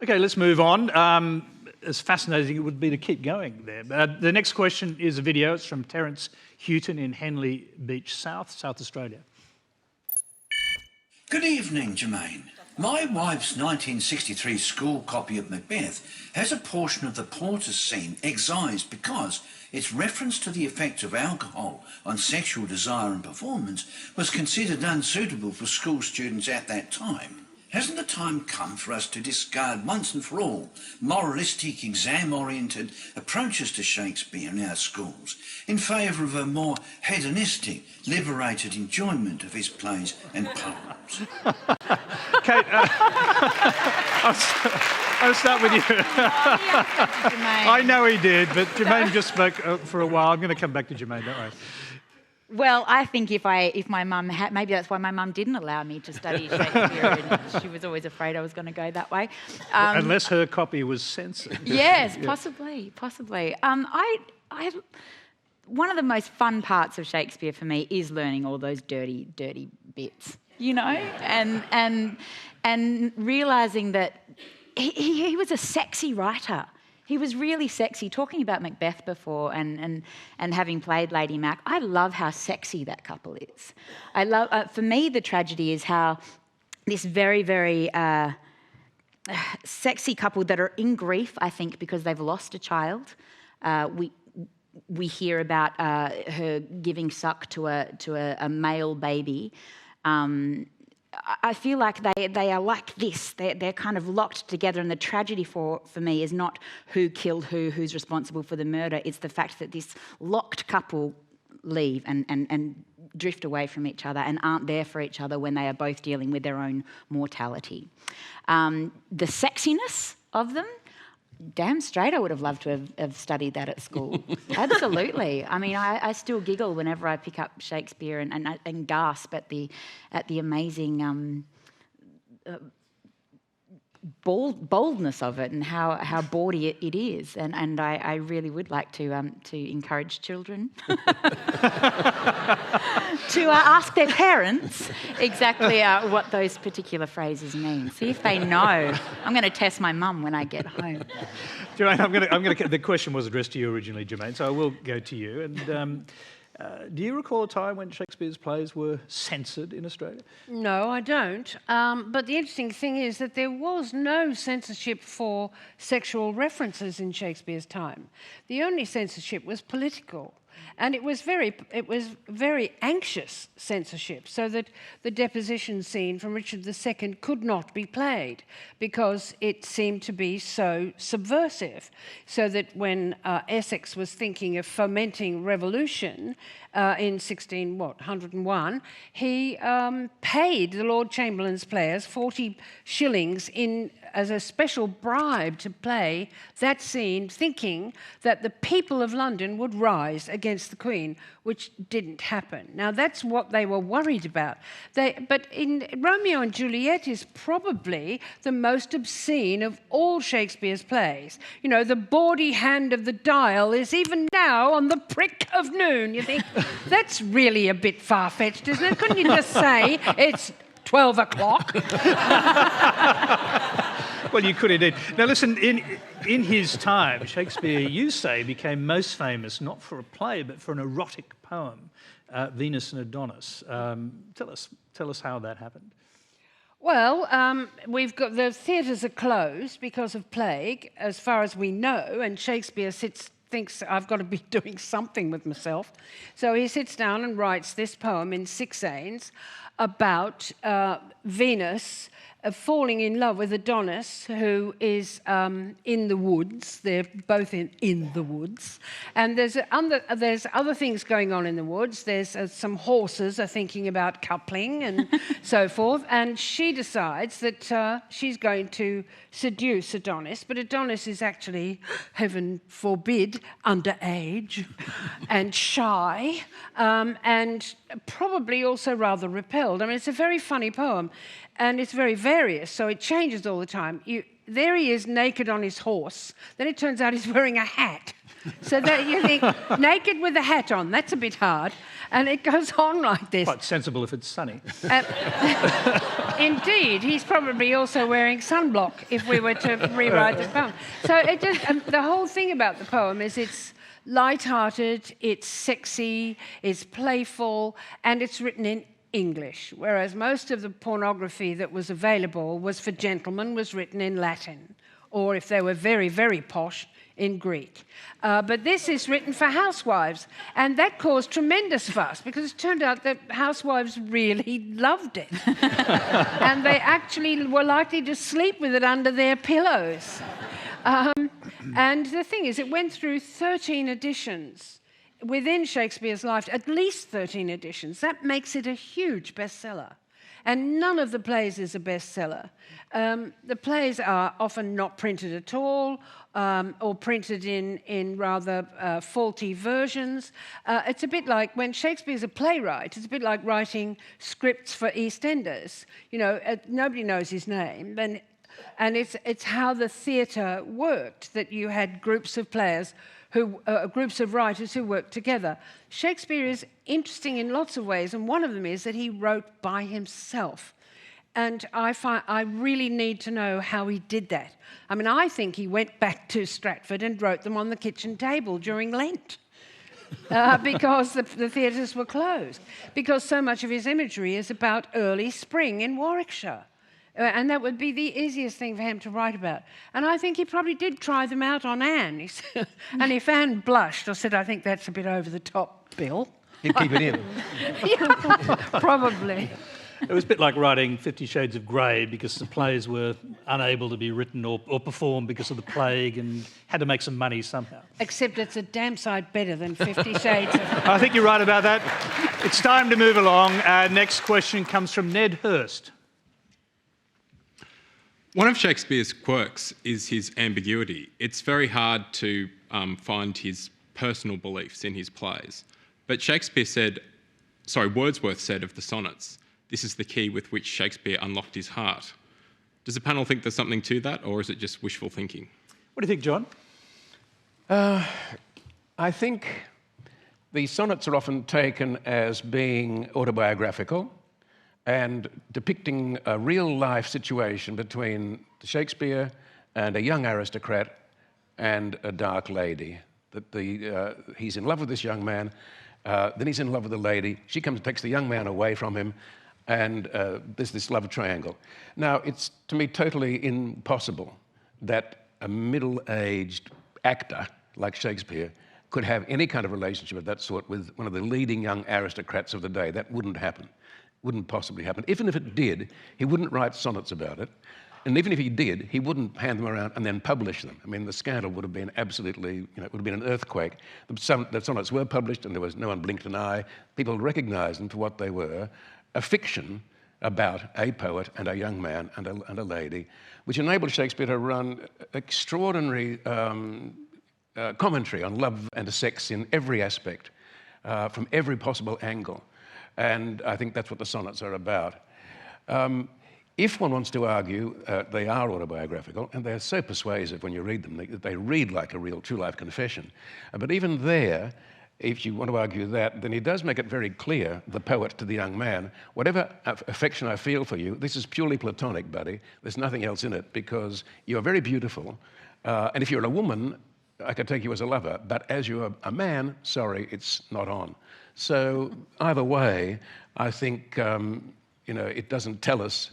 Okay, let's move on. As fascinating it would be to keep going there. The next question is a video. It's from Terence Houghton in Henley Beach, South Australia. Good evening, Germaine. My wife's 1963 school copy of Macbeth has a portion of the porter's scene excised because its reference to the effect of alcohol on sexual desire and performance was considered unsuitable for school students at that time. Hasn't the time come for us to discard once and for all moralistic, exam-oriented approaches to Shakespeare in our schools in favour of a more hedonistic, liberated enjoyment of his plays and poems? Kate, I'll start with you. I know he did, but Germaine just spoke for a while. I'm going to come back to Germaine, don't worry. Well, I think if my mum had, maybe that's why my mum didn't allow me to study Shakespeare, and she was always afraid I was going to go that way. Unless her copy was censored. Yes, possibly. One of the most fun parts of Shakespeare for me is learning all those dirty bits, you know, and realising that he was a sexy writer. He was really sexy. Talking about Macbeth before and having played Lady Mac, I love how sexy that couple is. I love, for me, the tragedy is how this very, very sexy couple that are in grief, I think, because they've lost a child. We hear about her giving suck to a male baby. I feel like they are like this. They're kind of locked together, and the tragedy for me is not who killed who's responsible for the murder. It's the fact that this locked couple leave and drift away from each other and aren't there for each other when they are both dealing with their own mortality. The sexiness of them, damn straight I would have loved to have studied that at school. Absolutely. I mean, I still giggle whenever I pick up Shakespeare and gasp at the amazing boldness of it and how bawdy it is. And I really would like to encourage children to ask their parents exactly what those particular phrases mean. See if they know. I'm going to test my mum when I get home. Germaine, the question was addressed to you originally, Germaine, so I will go to you. And do you recall a time when Shakespeare's plays were censored in Australia? No, I don't. But the interesting thing is that there was no censorship for sexual references in Shakespeare's time. The only censorship was political. And it was very anxious censorship, so that the deposition scene from Richard II could not be played because it seemed to be so subversive. So that when Essex was thinking of fomenting revolution in 101, he paid the Lord Chamberlain's players 40 shillings in as a special bribe to play that scene, thinking that the people of London would rise against the Queen, which didn't happen. Now, that's what they were worried about. But in Romeo and Juliet is probably the most obscene of all Shakespeare's plays. You know, the bawdy hand of the dial is even now on the prick of noon. You think, that's really a bit far-fetched, isn't it? Couldn't you just say it's 12 o'clock? Well, you could indeed. Now, listen, in his time, Shakespeare, you say, became most famous not for a play, but for an erotic poem, Venus and Adonis. Tell us how that happened. Well, we've got the theatres are closed because of plague, as far as we know, and Shakespeare thinks I've got to be doing something with myself. So he sits down and writes this poem in 6 scenes about Venus falling in love with Adonis, who is in the woods. They're both in the woods. And there's other things going on in the woods. There's some horses are thinking about coupling and so forth. And she decides that she's going to seduce Adonis. But Adonis is actually, heaven forbid, underage and shy and probably also rather repelled. I mean, it's a very funny poem. And it's very various, so it changes all the time. There he is, naked on his horse. Then it turns out he's wearing a hat. So that you think, naked with a hat on, that's a bit hard. And it goes on like this. Quite sensible if it's sunny. Indeed, he's probably also wearing sunblock if we were to rewrite the poem. So the whole thing about the poem is it's light-hearted, it's sexy, it's playful, and it's written in English, whereas most of the pornography that was available was for gentlemen, was written in Latin, or if they were very, very posh, in Greek. But this is written for housewives, and that caused tremendous fuss because it turned out that housewives really loved it. And they actually were likely to sleep with it under their pillows. And the thing is, it went through 13 editions. Within Shakespeare's life, at least 13 editions. That makes it a huge bestseller. And none of the plays is a bestseller. The plays are often not printed at all, or printed in rather faulty versions. It's a bit like when Shakespeare's a playwright, it's a bit like writing scripts for EastEnders. You know, nobody knows his name. And it's how the theatre worked, that you had groups of players groups of writers who work together. Shakespeare is interesting in lots of ways, and one of them is that he wrote by himself. And I really need to know how he did that. I mean, I think he went back to Stratford and wrote them on the kitchen table during Lent. Because the theatres were closed. Because so much of his imagery is about early spring in Warwickshire. And that would be the easiest thing for him to write about. And I think he probably did try them out on Anne. And if Anne blushed or said, I think that's a bit over the top, Bill. He'd keep it in. Yeah, probably. It was a bit like writing 50 Shades of Grey because the plays were unable to be written or performed because of the plague and had to make some money somehow. Except it's a damn sight better than 50 Shades of Grey. I think you're right about that. It's time to move along. Next question comes from Ned Hurst. One of Shakespeare's quirks is his ambiguity. It's very hard to find his personal beliefs in his plays. But Wordsworth said of the sonnets, this is the key with which Shakespeare unlocked his heart. Does the panel think there's something to that, or is it just wishful thinking? What do you think, John? I think the sonnets are often taken as being autobiographical and depicting a real-life situation between Shakespeare and a young aristocrat and a dark lady. That he's in love with this young man, then he's in love with the lady. She comes and takes the young man away from him, and there's this love triangle. Now, it's, to me, totally impossible that a middle-aged actor like Shakespeare could have any kind of relationship of that sort with one of the leading young aristocrats of the day. That wouldn't happen. Wouldn't possibly happen. Even if it did, he wouldn't write sonnets about it. And even if he did, he wouldn't hand them around and then publish them. I mean, the scandal would have been absolutely, it would have been an earthquake. The sonnets were published and there was no one blinked an eye. People recognized them for what they were, a fiction about a poet and a young man and a lady, which enabled Shakespeare to run extraordinary commentary on love and sex in every aspect, from every possible angle. And I think that's what the sonnets are about. If one wants to argue, they are autobiographical, and they're so persuasive when you read them. They read like a real true-life confession. But even there, if you want to argue that, then he does make it very clear, the poet to the young man, whatever affection I feel for you, this is purely platonic, buddy. There's nothing else in it, because you're very beautiful. And if you're a woman, I could take you as a lover. But as you're a man, sorry, it's not on. So either way, I think it doesn't tell us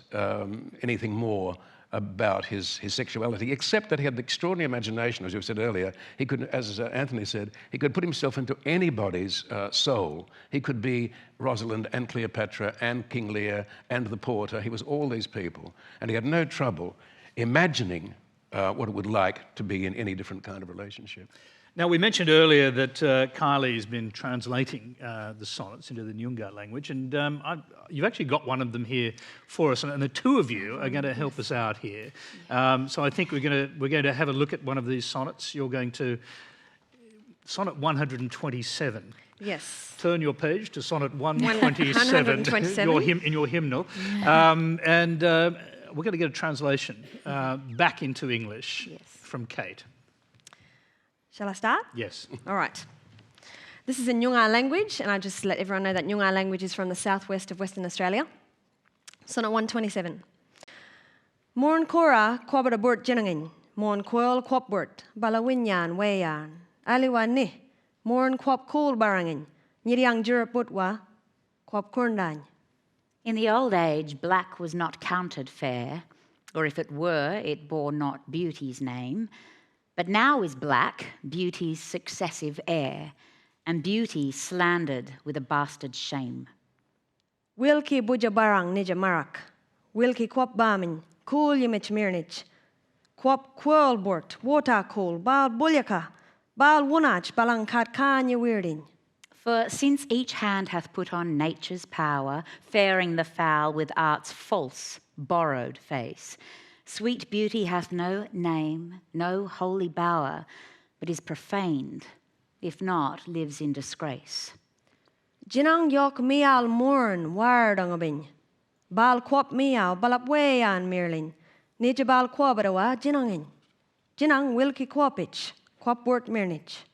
anything more about his sexuality, except that he had the extraordinary imagination, as you said earlier. He could, as Anthony said, he could put himself into anybody's soul. He could be Rosalind and Cleopatra and King Lear and the porter. He was all these people. And he had no trouble imagining what it would like to be in any different kind of relationship. Now, we mentioned earlier that Kylie has been translating the sonnets into the Nyungar language, and you've actually got one of them here for us, and the two of you are going to help us out here. So I think we're going to have a look at one of these sonnets. You're going to sonnet 127. Yes. Turn your page to sonnet 127, 127. in your hymnal, and we're going to get a translation back into English from Kate. Shall I start? Yes. All right. This is in Nyungar language, and I just let everyone know that Nyungar language is from the southwest of Western Australia. Sonnet 127. Morn kora kwabara burt jenangin, morn kwel kwap burt, balawinyan wayan, aliwa ni, morn kwap cool barangin, nyiryang jurup butwa, kwap kurndany. In the old age, black was not counted fair, or if it were, it bore not beauty's name. But now is black beauty's successive heir, and beauty slandered with a bastard shame. Wilki buja barang nija marak, wilki kwap bamin, cool yimich mirnich, kwap kwel bort, wota cool, bal bulyaka, bal wunach balang kat kanya weirdin. For since each hand hath put on nature's power, fairing the foul with art's false, borrowed face, sweet beauty hath no name, no holy bower, but is profaned, if not, lives in disgrace. Jinang yok mial morn wardangabin, bal kwap mial balap wayan mirlin, nija bal kwabarawa jinangin, jinang wilki kwapich, kwap wort mirnich.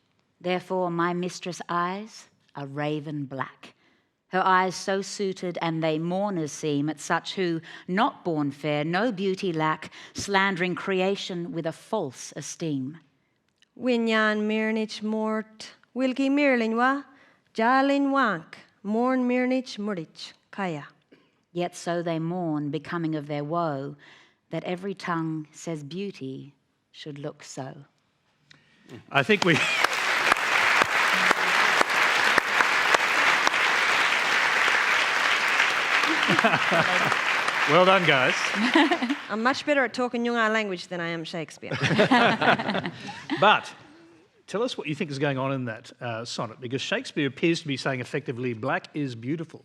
Therefore my mistress' eyes are raven black, her eyes so suited, and they mourners seem at such who, not born fair, no beauty lack, slandering creation with a false esteem. Winyan mirnich mort, wilki mirlinwa, jalin wank, morn mirnich murich, kaya. Yet so they mourn, becoming of their woe, that every tongue says beauty should look so. I think we... Well done, guys. I'm much better at talking Nyungar language than I am Shakespeare. But tell us what you think is going on in that sonnet, because Shakespeare appears to be saying effectively, black is beautiful.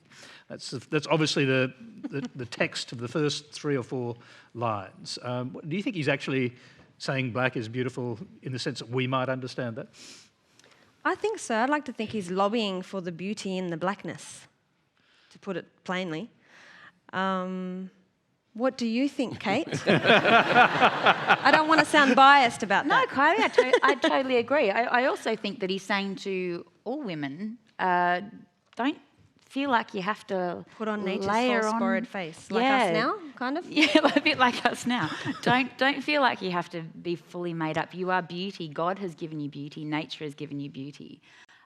That's obviously the text of the first 3 or 4 lines. Do you think he's actually saying black is beautiful in the sense that we might understand that? I think so. I'd like to think he's lobbying for the beauty in the blackness, to put it plainly. What do you think, Kate? I don't want to sound biased about that. No, Kylie, I totally agree. I also think that he's saying to all women, don't feel like you have to put on nature's layer false on borrowed face, like us now, kind of. Yeah, a bit like us now. Don't feel like you have to be fully made up. You are beauty. God has given you beauty. Nature has given you beauty.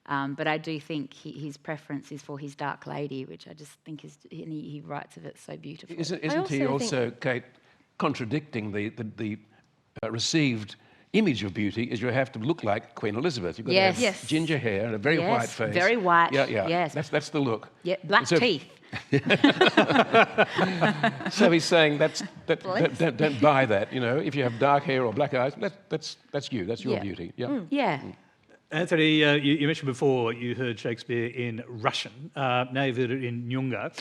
But I do think his preference is for his dark lady, which I just think is, and he writes of it so beautifully. Isn't he also, Kate, contradicting the received image of beauty is you have to look like Queen Elizabeth. You've got to have ginger hair and a very white face. Very white. Yeah. Yes. That's the look. Yeah, black teeth. So he's saying don't buy that. You know, if you have dark hair or black eyes, that's you. That's your beauty. Yeah. Yeah. Anthony, you mentioned before you heard Shakespeare in Russian. Now you've heard it in Nyungar.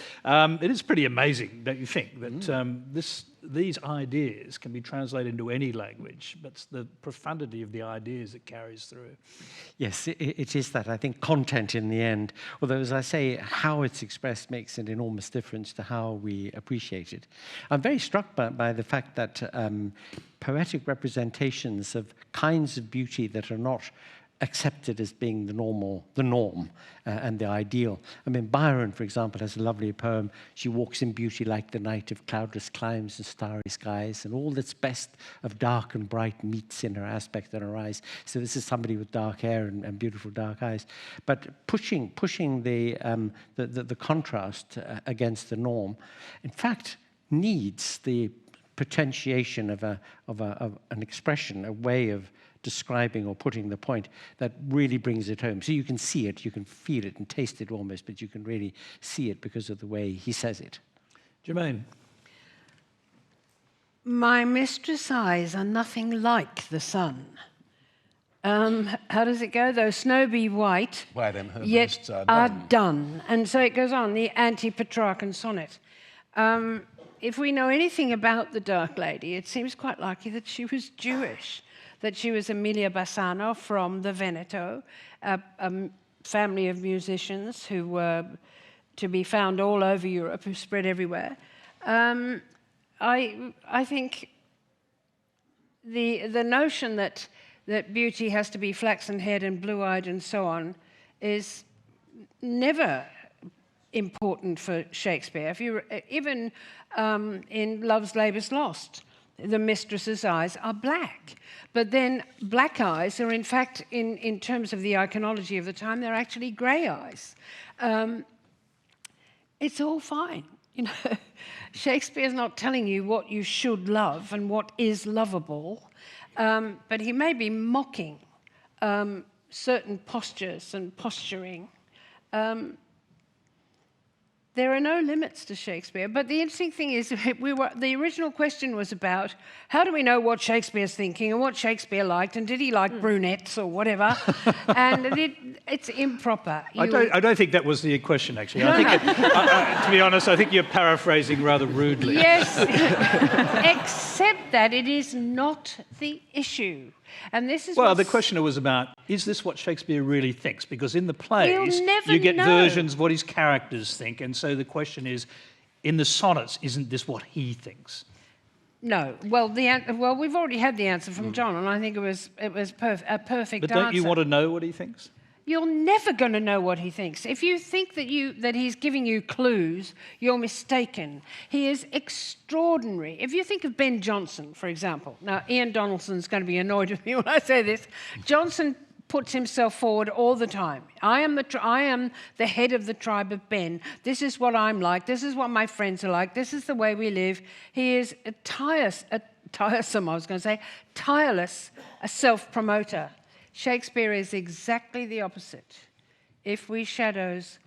It is pretty amazing, don't you think, that these ideas can be translated into any language, but it's the profundity of the ideas that carries through. Yes, it is that. I think content in the end, although as I say, how it's expressed makes an enormous difference to how we appreciate it. I'm very struck by the fact that poetic representations of kinds of beauty that are not accepted as being the norm and the ideal. I mean, Byron, for example, has a lovely poem, "She walks in beauty like the night of cloudless climes and starry skies, and all that's best of dark and bright meets in her aspect and her eyes." So this is somebody with dark hair and beautiful dark eyes. But pushing the contrast against the norm, in fact, needs the potentiation of an expression, a way of describing or putting the point that really brings it home. So you can see it, you can feel it and taste it almost, but you can really see it because of the way he says it. Germaine. My mistress' eyes are nothing like the sun. How does it go? Though snow be white, Why them her yet breasts are are done. done. And so it goes on, the anti-Petrarchan sonnet. If we know anything about the Dark Lady, it seems quite likely that she was Jewish, that she was Emilia Bassano from the Veneto, a family of musicians who were to be found all over Europe, who spread everywhere. I think the notion that beauty has to be flaxen-haired and blue-eyed and so on is never important for Shakespeare. If you even in Love's Labour's Lost, the mistress's eyes are black. But then black eyes are, in fact, in terms of the iconology of the time, they're actually grey eyes. It's all fine. You know, Shakespeare's not telling you what you should love and what is lovable, but he may be mocking certain postures and posturing. There are no limits to Shakespeare. But the interesting thing is, the original question was about how do we know what Shakespeare's thinking and what Shakespeare liked, and did he like brunettes or whatever? And it's improper. I don't think that was the question, actually. I think, to be honest, I think you're paraphrasing rather rudely. Yes, except that it is not the issue. And this is well, the question was about, is this what Shakespeare really thinks? Because in the plays, you get know. versions of what his characters think. And so the question is, in the sonnets, isn't this what he thinks? No. Well, we've already had the answer from John, and I think it was a perfect answer. But don't you want to know what he thinks? You're never going to know what he thinks. If you think that he's giving you clues, you're mistaken. He is extraordinary. If you think of Ben Jonson, for example. Now, Ian Donaldson's going to be annoyed with me when I say this. Jonson puts himself forward all the time. I am the head of the tribe of Ben. This is what I'm like. This is what my friends are like. This is the way we live. He is tireless, a self-promoter. Shakespeare is exactly the opposite. If we shadows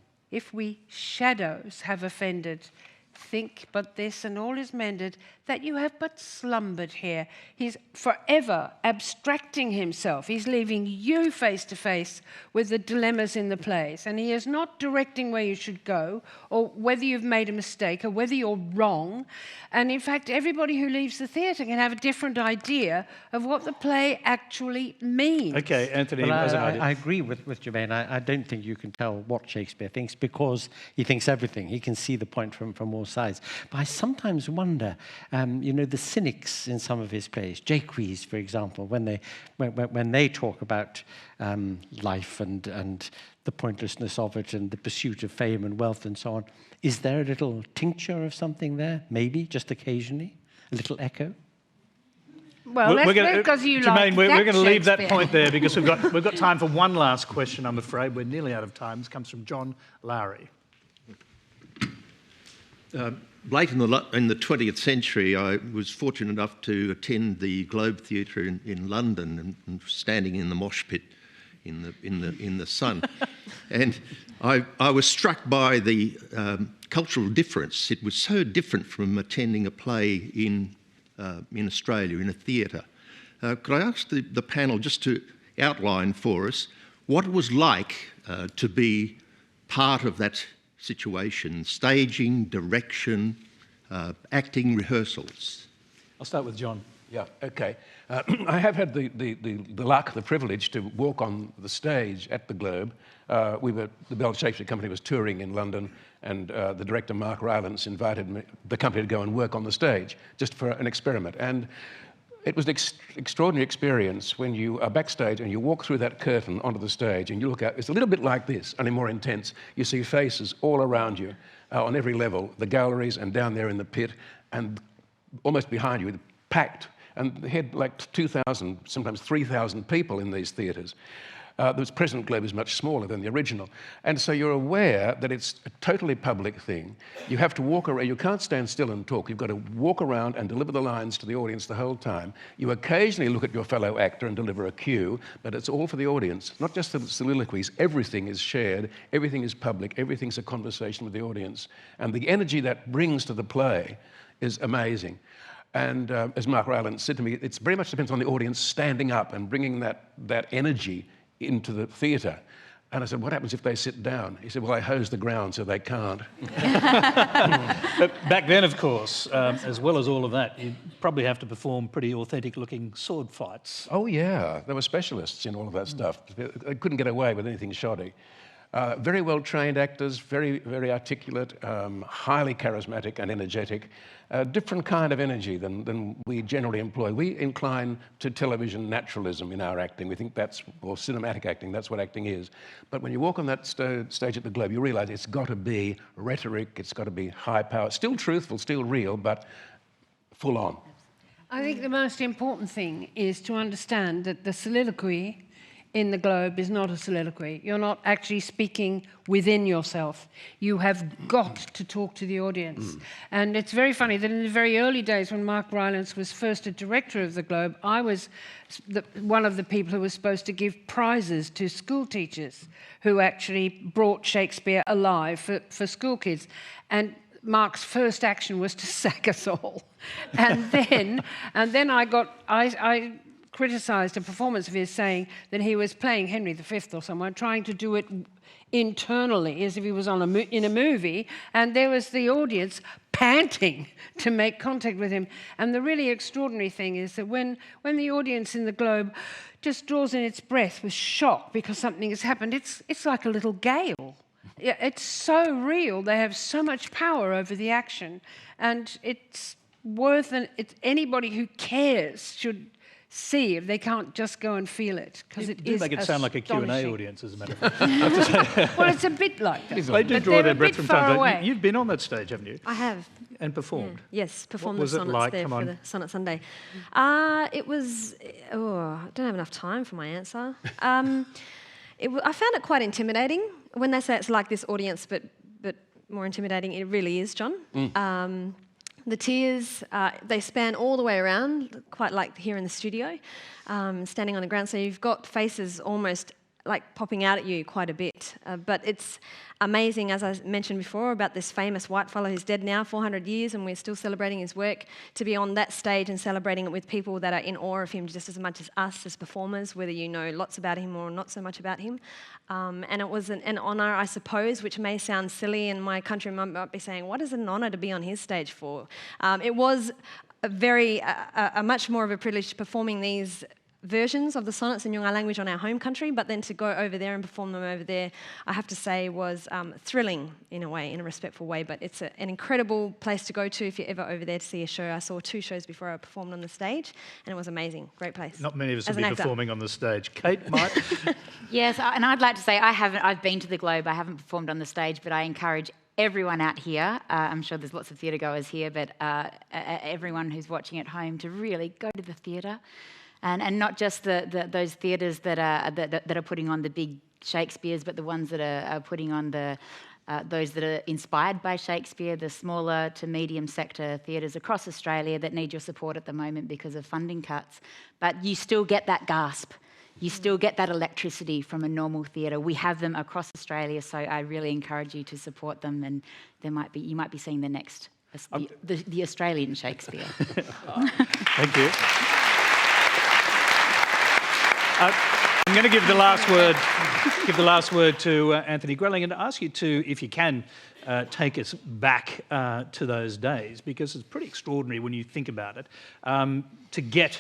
have offended, think but this, and all is mended, that you have but slumbered here. He's forever abstracting himself. He's leaving you face to face with the dilemmas in the plays, and he is not directing where you should go, or whether you've made a mistake, or whether you're wrong. And in fact, everybody who leaves the theatre can have a different idea of what the play actually means. Okay, Anthony, well, I agree with Germaine. I don't think you can tell what Shakespeare thinks because he thinks everything. He can see the point from all sides. But I sometimes wonder, the cynics in some of his plays, Jacques, for example, when they talk about life and the pointlessness of it and the pursuit of fame and wealth and so on, is there a little tincture of something there? Maybe, just occasionally? A little echo? Well, because you Germaine, like we're going to leave that Shakespeare. point there because we've got time for one last question, I'm afraid. We're nearly out of time. This comes from John Lowry. Late in the 20th century, I was fortunate enough to attend the Globe Theatre in London and standing in the mosh pit in the sun, and I was struck by the cultural difference. It was so different from attending a play in Australia in a theatre. Could I ask the panel just to outline for us what it was like to be part of that situation, staging, direction, acting rehearsals. I'll start with John. Yeah, okay. I have had the luck, the privilege to walk on the stage at the Globe. The Bell Shakespeare Company was touring in London, and the director, Mark Rylance, invited the company to go and work on the stage, just for an experiment. And it was an extraordinary experience when you are backstage and you walk through that curtain onto the stage and you look out. It's a little bit like this, only more intense. You see faces all around you, on every level, the galleries and down there in the pit, and almost behind you, packed. And they had like 2,000, sometimes 3,000 people in these theatres. The present Globe is much smaller than the original. And so you're aware that it's a totally public thing. You have to walk around, you can't stand still and talk. You've got to walk around and deliver the lines to the audience the whole time. You occasionally look at your fellow actor and deliver a cue, but it's all for the audience, not just the soliloquies. Everything is shared, everything is public, everything's a conversation with the audience. And the energy that brings to the play is amazing. And as Mark Rylance said to me, it very much depends on the audience standing up and bringing that energy into the theatre. And I said, what happens if they sit down? He said, well, I hose the ground so they can't. But back then, of course, as well as all of that, you'd probably have to perform pretty authentic-looking sword fights. Oh, yeah. There were specialists in all of that stuff. They couldn't get away with anything shoddy. Very well-trained actors, very, very articulate, highly charismatic and energetic. Different kind of energy than we generally employ. We incline to television naturalism in our acting. We think that's, or cinematic acting, that's what acting is. But when you walk on that stage at the Globe, you realise it's got to be rhetoric, it's got to be high power, still truthful, still real, but full on. I think the most important thing is to understand that the soliloquy in the Globe is not a soliloquy. You're not actually speaking within yourself. You have got to talk to the audience. And it's very funny that in the very early days when Mark Rylance was first a director of the Globe, I was one of the people who was supposed to give prizes to school teachers who actually brought Shakespeare alive for school kids. And Mark's first action was to sack us all. And then I criticised a performance of his saying that he was playing Henry V or someone, trying to do it internally as if he was in a movie, and there was the audience panting to make contact with him. And the really extraordinary thing is that when the audience in the Globe just draws in its breath with shock because something has happened, it's like a little gale. It's so real. They have so much power over the action, and it's worth anybody who cares should see if they can't just go and feel it, because it is make it sound like a Q&A audience, as a matter of fact. Well, it's a bit like that. They do draw their breath from time to time. You've been on that stage, haven't you? I have. And performed. Yeah. Yes, performed the the sonnets like? there for the Sonnet Sunday. It was, I don't have enough time for my answer. I found it quite intimidating. When they say it's like this audience, but more intimidating, it really is, John. The tears, they span all the way around, quite like here in the studio, standing on the ground. So you've got faces almost like popping out at you quite a bit. But it's amazing, as I mentioned before, about this famous white fellow who's dead now, 400 years, and we're still celebrating his work, to be on that stage and celebrating it with people that are in awe of him just as much as us as performers, whether you know lots about him or not so much about him. And it was an honour, I suppose, which may sound silly, and my countrymen might be saying, what is an honour to be on his stage for? It was a much more of a privilege performing these versions of the sonnets in Noongar language on our home country, but then to go over there and perform them over there, I have to say, was thrilling in a way, in a respectful way. But it's an incredible place to go to if you're ever over there to see a show. I saw 2 shows before I performed on the stage, and it was amazing. Great place. Not many of us will be performing on the stage. Kate might. Yes, and I'd like to say I've been to the Globe. I haven't performed on the stage, but I encourage everyone out here, I'm sure there's lots of theatre goers here, but everyone who's watching at home to really go to the theatre. And not just those theatres that are putting on the big Shakespeares, but the ones that are putting on those that are inspired by Shakespeare, the smaller to medium sector theatres across Australia that need your support at the moment because of funding cuts. But you still get that gasp. You still get that electricity from a normal theatre. We have them across Australia, so I really encourage you to support them, and you might be seeing the next, the Australian Shakespeare. Thank you. I'm going to give the last word to Anthony Grayling, and ask you to, if you can, take us back to those days, because it's pretty extraordinary when you think about it, to get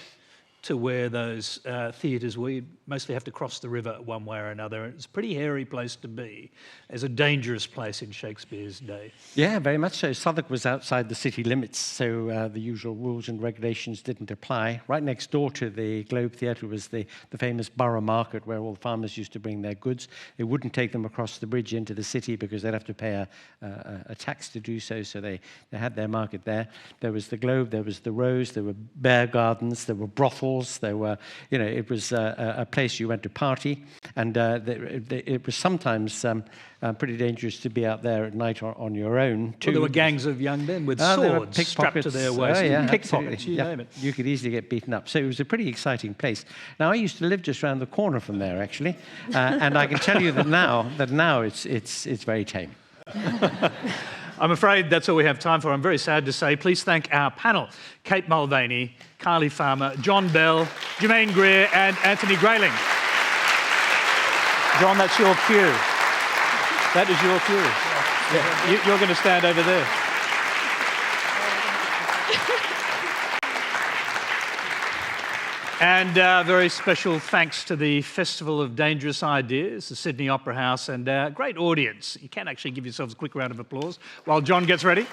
to where those theatres were. You mostly have to cross the river one way or another. It's a pretty hairy place to be. It's a dangerous place in Shakespeare's day. Yeah, very much so. Southwark was outside the city limits, so the usual rules and regulations didn't apply. Right next door to the Globe Theatre was the famous borough market, where all the farmers used to bring their goods. They wouldn't take them across the bridge into the city because they'd have to pay a tax to do so, so they had their market there. There was the Globe, there was the Rose, there were bear gardens, there were brothels. There were, it was a place you went to party, and it was sometimes pretty dangerous to be out there at night on your own, too. Well, there were gangs of young men with swords strapped to their waist. Pickpockets, you name it. You could easily get beaten up. So it was a pretty exciting place. Now, I used to live just around the corner from there, actually, and I can tell you that now it's very tame. I'm afraid that's all we have time for. I'm very sad to say. Please thank our panel: Kate Mulvany, Kylie Farmer, John Bell, Germaine Greer, and Anthony Grayling. John, that's your cue. That is your cue. Yeah. You're going to stand over there. And very special thanks to the Festival of Dangerous Ideas, the Sydney Opera House, and a great audience. You can actually give yourselves a quick round of applause while John gets ready.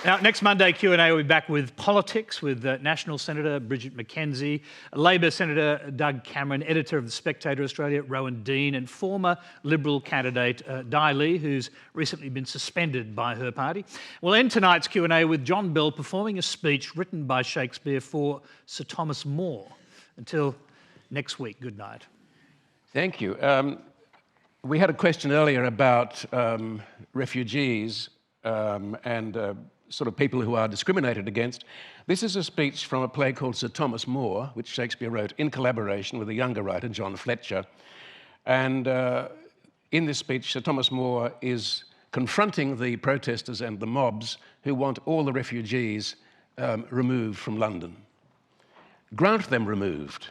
Now, next Monday, Q&A will be back with politics with National Senator Bridget McKenzie, Labor Senator Doug Cameron, editor of The Spectator Australia, Rowan Dean, and former Liberal candidate Di Lee, who's recently been suspended by her party. We'll end tonight's Q&A with John Bell performing a speech written by Shakespeare for Sir Thomas More. Until next week, good night. Thank you. We had a question earlier about refugees and sort of people who are discriminated against. This is a speech from a play called Sir Thomas More, which Shakespeare wrote in collaboration with a younger writer, John Fletcher. And in this speech, Sir Thomas More is confronting the protesters and the mobs who want all the refugees removed from London. Grant them removed,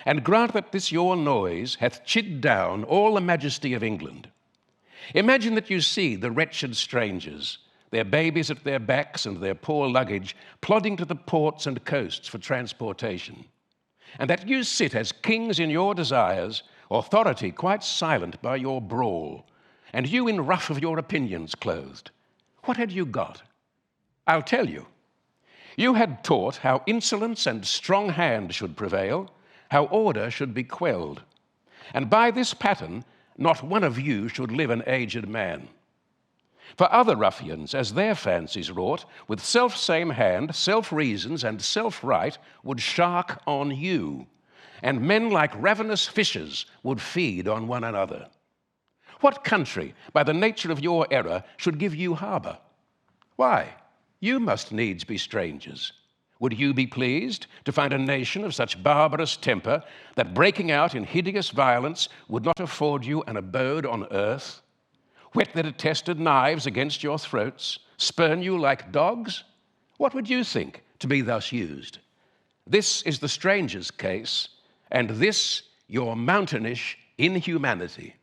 and grant that this your noise hath chid down all the majesty of England. Imagine that you see the wretched strangers, their babies at their backs and their poor luggage, plodding to the ports and coasts for transportation, and that you sit as kings in your desires, authority quite silent by your brawl, and you in ruff of your opinions clothed. What had you got? I'll tell you. You had taught how insolence and strong hand should prevail, how order should be quelled, and by this pattern not one of you should live an aged man. For other ruffians, as their fancies wrought, with self-same hand, self-reasons, and self-right, would shark on you, and men like ravenous fishes would feed on one another. What country, by the nature of your error, should give you harbour? Why, you must needs be strangers. Would you be pleased to find a nation of such barbarous temper that breaking out in hideous violence would not afford you an abode on earth? Whet their detested knives against your throats, spurn you like dogs? What would you think to be thus used? This is the stranger's case, and this your mountainish inhumanity.